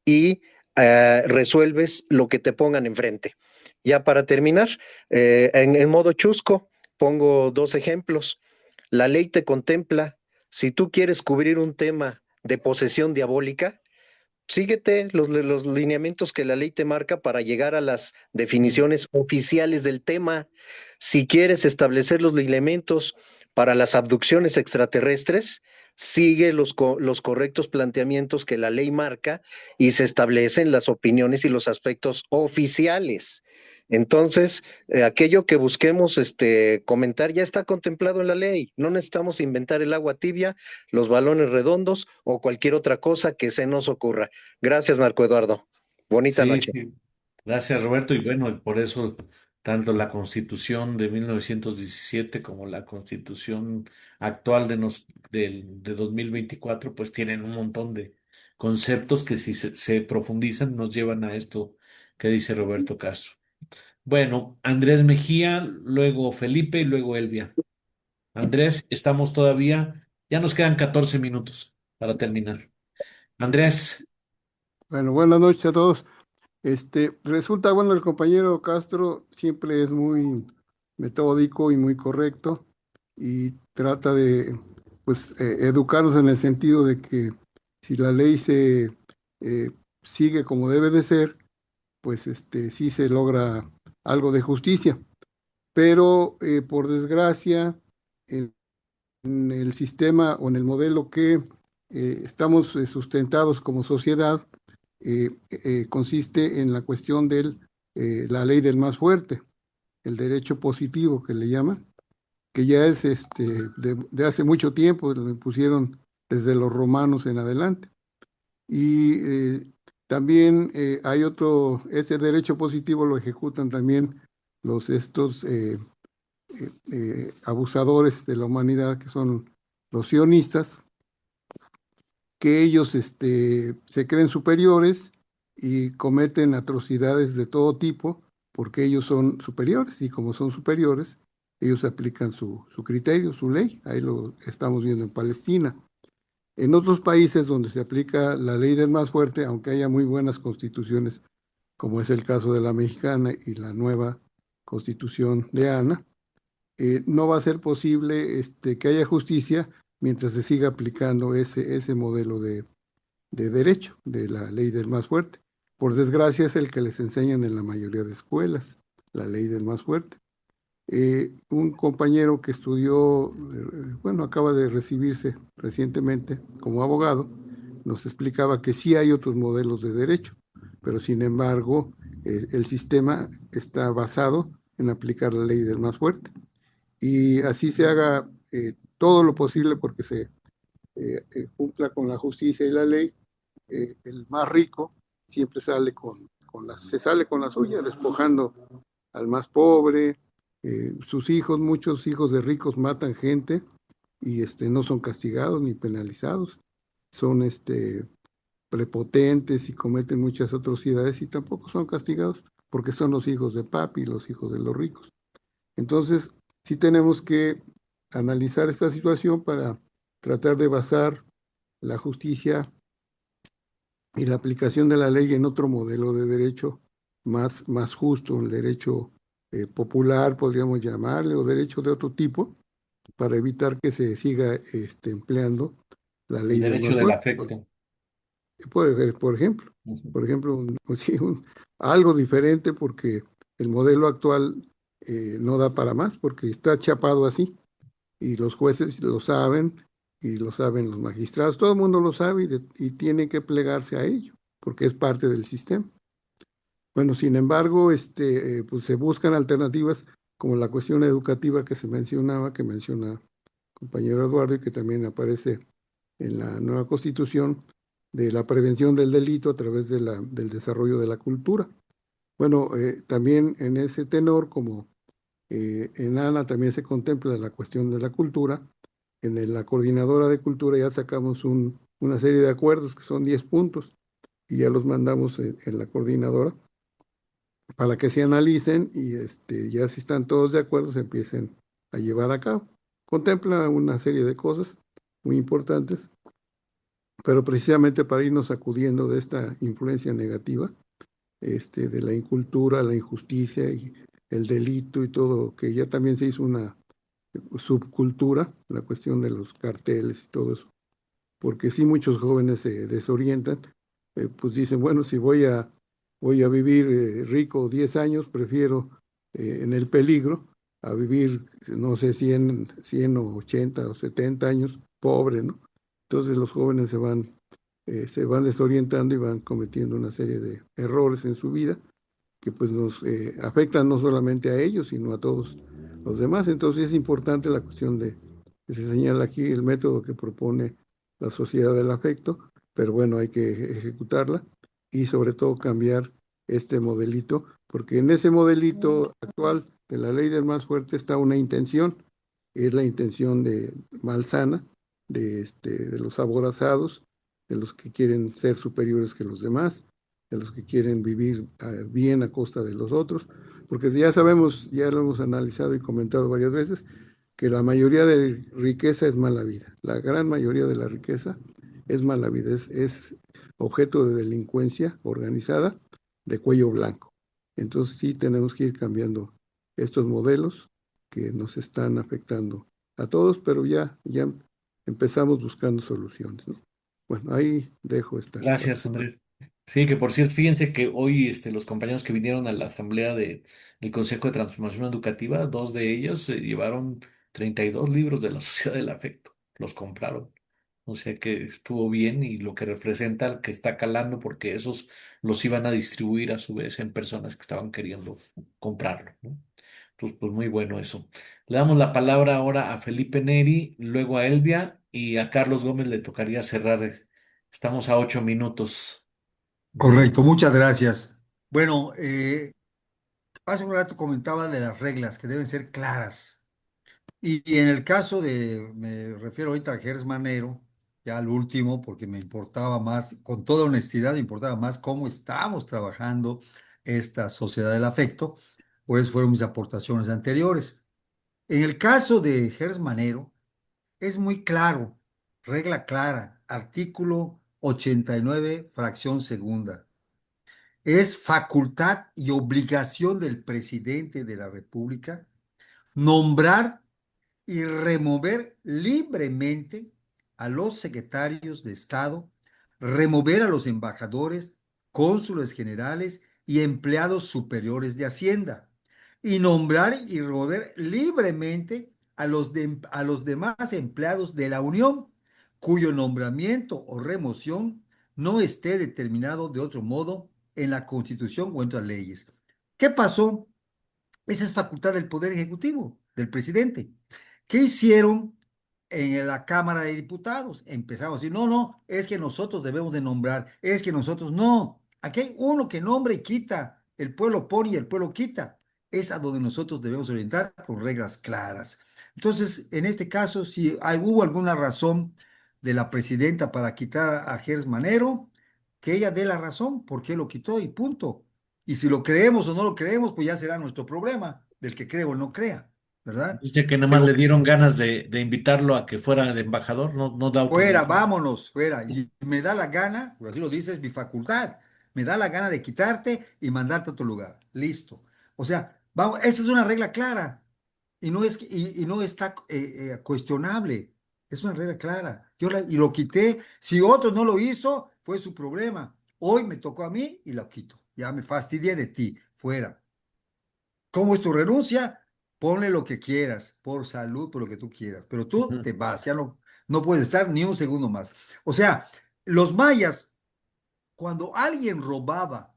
y resuelves lo que te pongan enfrente. Ya para terminar, en modo chusco, pongo 2 ejemplos. La ley te contempla, si tú quieres cubrir un tema de posesión diabólica, síguete los lineamientos que la ley te marca para llegar a las definiciones oficiales del tema. Si quieres establecer los lineamientos para las abducciones extraterrestres, sigue los correctos planteamientos que la ley marca y se establecen las opiniones y los aspectos oficiales. Entonces, aquello que busquemos comentar ya está contemplado en la ley. No necesitamos inventar el agua tibia, los balones redondos o cualquier otra cosa que se nos ocurra. Gracias, Marco Eduardo. Bonita Sí, noche. sí. Gracias, Roberto. Y bueno, por eso tanto la Constitución de 1917 como la Constitución actual de 2024, pues tienen un montón de conceptos que si se profundizan nos llevan a esto que dice Roberto Castro. Bueno, Andrés Mejía, luego Felipe y luego Elvia. Andrés, estamos todavía, ya nos quedan 14 minutos para terminar. Andrés, Bueno, buenas noches a todos. Resulta, bueno, el compañero Castro siempre es muy metódico y muy correcto y trata de, pues, educarnos en el sentido de que si la ley se sigue como debe de ser, pues, sí se logra algo de justicia. Pero, por desgracia, en el sistema o en el modelo que estamos sustentados como sociedad, consiste en la cuestión de la ley del más fuerte, el derecho positivo que le llaman, que ya es de hace mucho tiempo, lo impusieron desde los romanos en adelante. Y también hay ese derecho positivo lo ejecutan también estos abusadores de la humanidad, que son los sionistas, que ellos se creen superiores y cometen atrocidades de todo tipo porque ellos son superiores y como son superiores, ellos aplican su criterio, su ley. Ahí lo estamos viendo en Palestina. En otros países donde se aplica la ley del más fuerte, aunque haya muy buenas constituciones, como es el caso de la mexicana y la nueva constitución de Ana, no va a ser posible que haya justicia mientras se siga aplicando ese modelo de derecho, de la ley del más fuerte. Por desgracia es el que les enseñan en la mayoría de escuelas, la ley del más fuerte. Un compañero que estudió, bueno, acaba de recibirse recientemente como abogado, nos explicaba que sí hay otros modelos de derecho, pero sin embargo el sistema está basado en aplicar la ley del más fuerte. Y así se haga todo lo posible porque se cumpla con la justicia y la ley. El más rico siempre sale se sale con la suya, despojando al más pobre. Sus hijos, muchos hijos de ricos matan gente y no son castigados ni penalizados. Son prepotentes y cometen muchas atrocidades y tampoco son castigados porque son los hijos de papi, los hijos de los ricos. Entonces, sí tenemos que analizar esta situación para tratar de basar la justicia y la aplicación de la ley en otro modelo de derecho más justo, el derecho popular, podríamos llamarle, o derecho de otro tipo, para evitar que se siga empleando la el ley del derecho más del fuerte. afecto. Por ejemplo, sí, algo diferente porque el modelo actual no da para más, porque está chapado así, y los jueces lo saben, y lo saben los magistrados, todo el mundo lo sabe y tiene que plegarse a ello, porque es parte del sistema. Bueno, sin embargo, pues se buscan alternativas como la cuestión educativa que se mencionaba, que menciona el compañero Eduardo y que también aparece en la nueva Constitución, de la prevención del delito a través del desarrollo de la cultura. Bueno, también en ese tenor, como en ANA también se contempla la cuestión de la cultura, en la coordinadora de cultura ya sacamos una serie de acuerdos que son 10 puntos y ya los mandamos en la coordinadora para que se analicen y ya si están todos de acuerdo se empiecen a llevar a cabo. Contempla una serie de cosas muy importantes pero precisamente para irnos sacudiendo de esta influencia negativa, de la incultura, la injusticia y el delito y todo, que ya también se hizo una subcultura, la cuestión de los carteles y todo eso, porque sí muchos jóvenes se desorientan, pues dicen, bueno, si voy a vivir rico 10 años, prefiero en el peligro a vivir, no sé, 100 o 80 o 70 años pobre, ¿no? Entonces los jóvenes se van desorientando y van cometiendo una serie de errores en su vida que pues nos afectan no solamente a ellos, sino a todos los demás. Entonces es importante la cuestión que se señala aquí, el método que propone la sociedad del afecto, pero bueno, hay que ejecutarla y sobre todo cambiar este modelito, porque en ese modelito actual de la ley del más fuerte está una intención, es la intención de malsana, de los aborazados, de los que quieren ser superiores que los demás, de los que quieren vivir bien a costa de los otros, porque ya sabemos, ya lo hemos analizado y comentado varias veces, que la mayoría de riqueza es mala vida, la gran mayoría de la riqueza es mala vida, es objeto de delincuencia organizada de cuello blanco. Entonces sí tenemos que ir cambiando estos modelos que nos están afectando a todos, pero ya empezamos buscando soluciones, ¿no? Bueno, ahí dejo esta Gracias, participación. Andrés. Sí, que por cierto, fíjense que hoy los compañeros que vinieron a la asamblea del Consejo de Transformación Educativa, dos de ellos se llevaron 32 libros de la Sociedad del Afecto, los compraron. O sea que estuvo bien y lo que representa que está calando porque esos los iban a distribuir a su vez en personas que estaban queriendo comprarlo, ¿no? Entonces, pues muy bueno eso. Le damos la palabra ahora a Felipe Neri, luego a Elvia y a Carlos Gómez le tocaría cerrar. Estamos a 8 minutos de... Correcto, muchas gracias. Bueno, hace un rato comentaba de las reglas que deben ser claras. Y en el caso me refiero ahorita a Gers Manero, ya al último, porque me importaba más, con toda honestidad, me importaba más cómo estamos trabajando esta sociedad del afecto, por eso fueron mis aportaciones anteriores. En el caso de Gers Manero, es muy claro, regla clara, artículo 89, fracción segunda. Es facultad y obligación del presidente de la República nombrar y remover libremente a los secretarios de Estado, remover a los embajadores, cónsules generales y empleados superiores de Hacienda, y nombrar y remover libremente a los demás empleados de la Unión, cuyo nombramiento o remoción no esté determinado de otro modo en la Constitución o en otras leyes. ¿Qué pasó? Esa es facultad del Poder Ejecutivo, del presidente. ¿Qué hicieron en la Cámara de Diputados? Empezaron a decir, no, no, es que nosotros debemos de nombrar, es que nosotros no. Aquí hay uno que nombra y quita, el pueblo pone y el pueblo quita. Es a donde nosotros debemos orientar con reglas claras. Entonces, en este caso, si hubo alguna razón de la presidenta para quitar a Gers Manero, que ella dé la razón por qué lo quitó y punto. Y si lo creemos o no lo creemos, pues ya será nuestro problema, del que cree o no crea, ¿verdad? Dice que nada más Pero le dieron ganas de invitarlo a que fuera de embajador, no, no da fuera, autorización. vámonos, fuera. Y me da la gana, pues así lo dice, es mi facultad, me da la gana de quitarte y mandarte a otro lugar. Listo. O sea, vamos, esa es una regla clara y no está cuestionable. Es una regla clara. Y lo quité. Si otro no lo hizo, fue su problema. Hoy me tocó a mí y lo quito. Ya me fastidié de ti. Fuera. ¿Cómo es tu renuncia? Ponle lo que quieras, por salud, por lo que tú quieras, pero tú Ujú. te vas, ya no puedes estar ni un segundo más. O sea, los mayas, cuando alguien robaba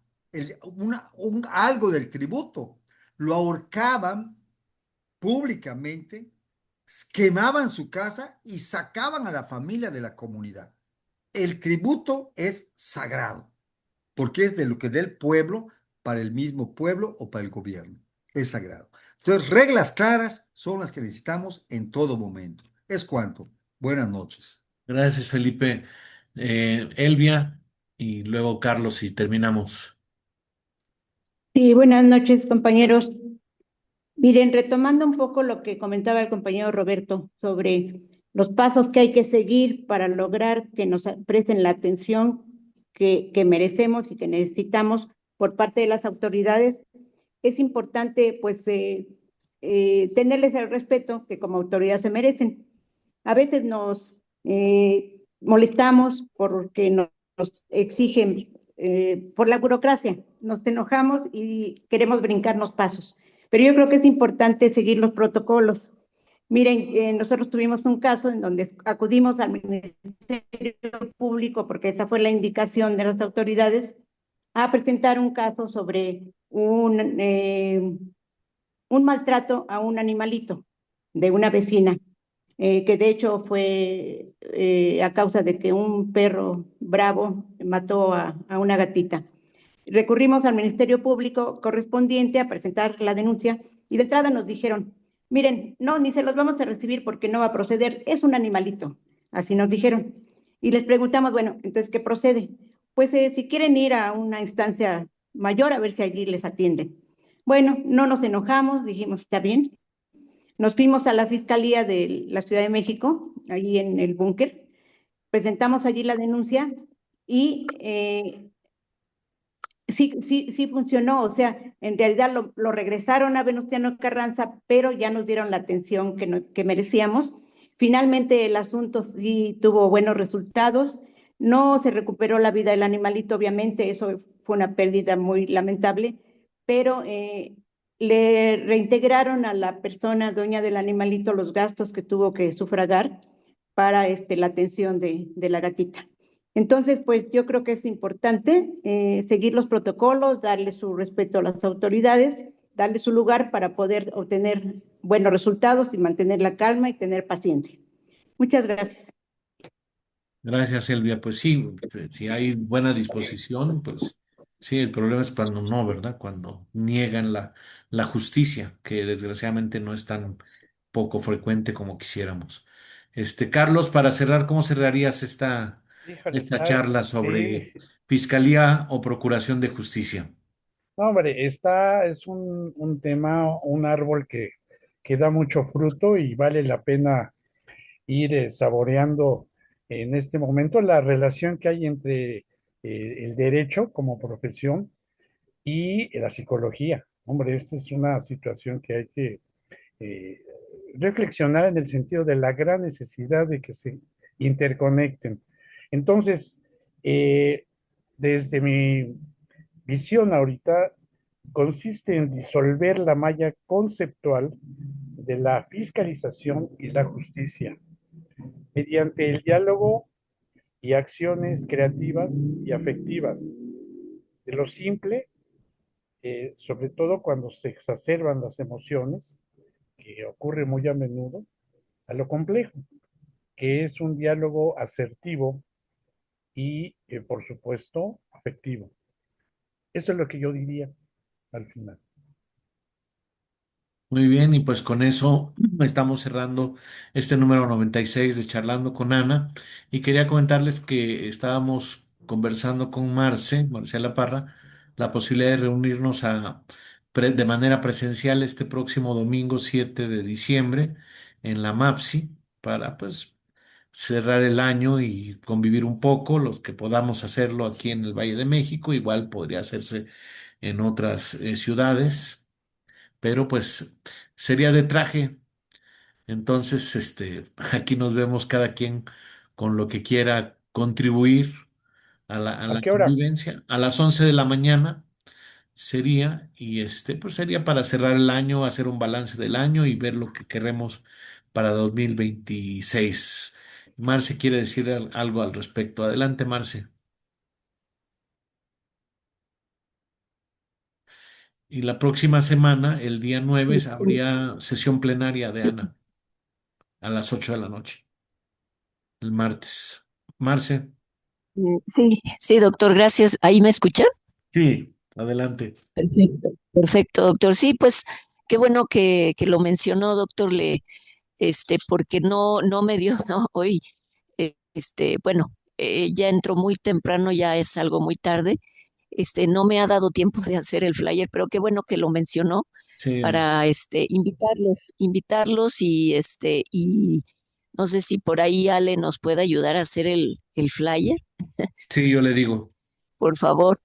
algo del tributo, lo ahorcaban públicamente, quemaban su casa y sacaban a la familia de la comunidad. El tributo es sagrado porque es de lo que del pueblo para el mismo pueblo o para el gobierno. Es sagrado. Entonces, reglas claras son las que necesitamos en todo momento. Es cuanto. Buenas noches. Gracias, Felipe. Elvia y luego Carlos y terminamos. Sí, buenas noches, compañeros. Miren, retomando un poco lo que comentaba el compañero Roberto sobre los pasos que hay que seguir para lograr que nos presten la atención que merecemos y que necesitamos por parte de las autoridades. Es importante, pues, tenerles el respeto que como autoridad se merecen. A veces nos molestamos porque nos exigen por la burocracia, nos enojamos y queremos brincarnos pasos. Pero yo creo que es importante seguir los protocolos. Miren, nosotros tuvimos un caso en donde acudimos al Ministerio Público, porque esa fue la indicación de las autoridades, a presentar un caso sobre un maltrato a un animalito de una vecina, que de hecho fue a causa de que un perro bravo mató a una gatita. Recurrimos al Ministerio Público correspondiente a presentar la denuncia y de entrada nos dijeron, miren, no, ni se los vamos a recibir porque no va a proceder, es un animalito, así nos dijeron. Y les preguntamos, bueno, entonces, ¿qué procede? Pues si quieren ir a una instancia mayor a ver si allí les atienden. Bueno, no nos enojamos, dijimos, está bien. Nos fuimos a la Fiscalía de la Ciudad de México, allí en el búnker, presentamos allí la denuncia y sí funcionó, o sea, en realidad lo regresaron a Venustiano Carranza, pero ya nos dieron la atención que merecíamos. Finalmente el asunto sí tuvo buenos resultados, no se recuperó la vida del animalito, obviamente, eso fue una pérdida muy lamentable, pero le reintegraron a la persona dueña del animalito los gastos que tuvo que sufragar para la atención de la gatita. Entonces, pues yo creo que es importante seguir los protocolos, darle su respeto a las autoridades, darle su lugar para poder obtener buenos resultados y mantener la calma y tener paciencia. Muchas gracias. Gracias, Elvia. Pues sí, si hay buena disposición, pues sí, el problema es cuando no, ¿verdad? Cuando niegan la justicia, que desgraciadamente no es tan poco frecuente como quisiéramos. Carlos, para cerrar, ¿cómo cerrarías Híjole, esta charla sí, sobre Fiscalía o Procuración de Justicia? no, hombre, es un tema, un árbol que da mucho fruto y vale la pena ir saboreando en este momento la relación que hay entre el derecho como profesión y la psicología. Hombre, esta es una situación que hay que eh, reflexionar en el sentido de la gran necesidad de que se interconecten. Entonces, desde mi visión ahorita, consiste en disolver la malla conceptual de la fiscalización y la justicia mediante el diálogo y acciones creativas y afectivas. De lo simple, sobre todo cuando se exacerban las emociones, que ocurre muy a menudo, a lo complejo, que es un diálogo asertivo y, por supuesto, afectivo. Eso es lo que yo diría al final. Muy bien, y pues con eso estamos cerrando este número 96 de Charlando con Ana. Y quería comentarles que estábamos conversando con Marcela Parra, la posibilidad de reunirnos de manera presencial este próximo domingo 7 de diciembre en la MAPSI para pues cerrar el año y convivir un poco, los que podamos hacerlo aquí en el Valle de México, igual podría hacerse en otras ciudades, pero pues sería de traje. Entonces, aquí nos vemos cada quien con lo que quiera contribuir a ¿A la qué hora? convivencia. A las 11 de la mañana sería, y pues sería para cerrar el año, hacer un balance del año y ver lo que queremos para 2026. Marce quiere decir algo al respecto. Adelante, Marce. Y la próxima semana, el día 9, habría sesión plenaria de Ana a las 8 de la noche, el martes. Marce, Sí, sí, doctor, gracias. ¿Ahí me escucha? sí, adelante. Perfecto, perfecto, doctor. Sí, pues qué bueno que lo mencionó, doctor, porque no me dio, ¿no? Hoy, bueno, ya entró muy temprano, ya es algo muy tarde. No me ha dado tiempo de hacer el flyer, pero qué bueno que lo mencionó Sí, para invitarlos y No sé si por ahí Ale nos puede ayudar a hacer el flyer, Sí, yo le digo, por favor.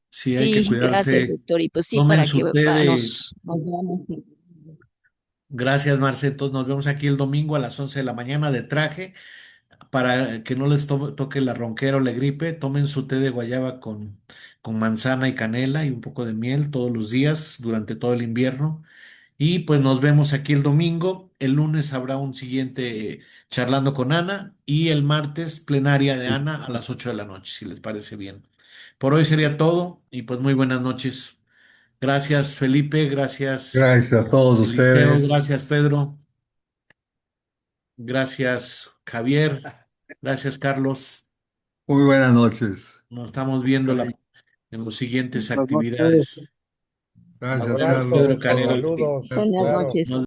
sí, hay que Sí, gracias, cuidarse. doctor. Y pues sí, Tomen para que su té de... nos veamos. Gracias, Marce. Entonces nos vemos aquí el domingo a las 11 de la mañana de traje. Para que no les toque la ronquera o la gripe, tomen su té de guayaba con manzana y canela y un poco de miel todos los días durante todo el invierno. Y pues nos vemos aquí el domingo. El lunes habrá un siguiente charlando con Ana y el martes plenaria de Ana a las 8 de la noche, si les parece bien. Por hoy sería todo y pues muy buenas noches. Gracias, Felipe. Gracias, Gracias a todos Eliseo. ustedes. Gracias, Pedro. Gracias, Javier. Gracias, Carlos. Muy buenas noches. Nos estamos viendo en las siguientes Buenas noches. actividades. Nos Gracias, vemos, Carlos. Pedro Abrazos, Canero. saludos, Buenas claro. noches.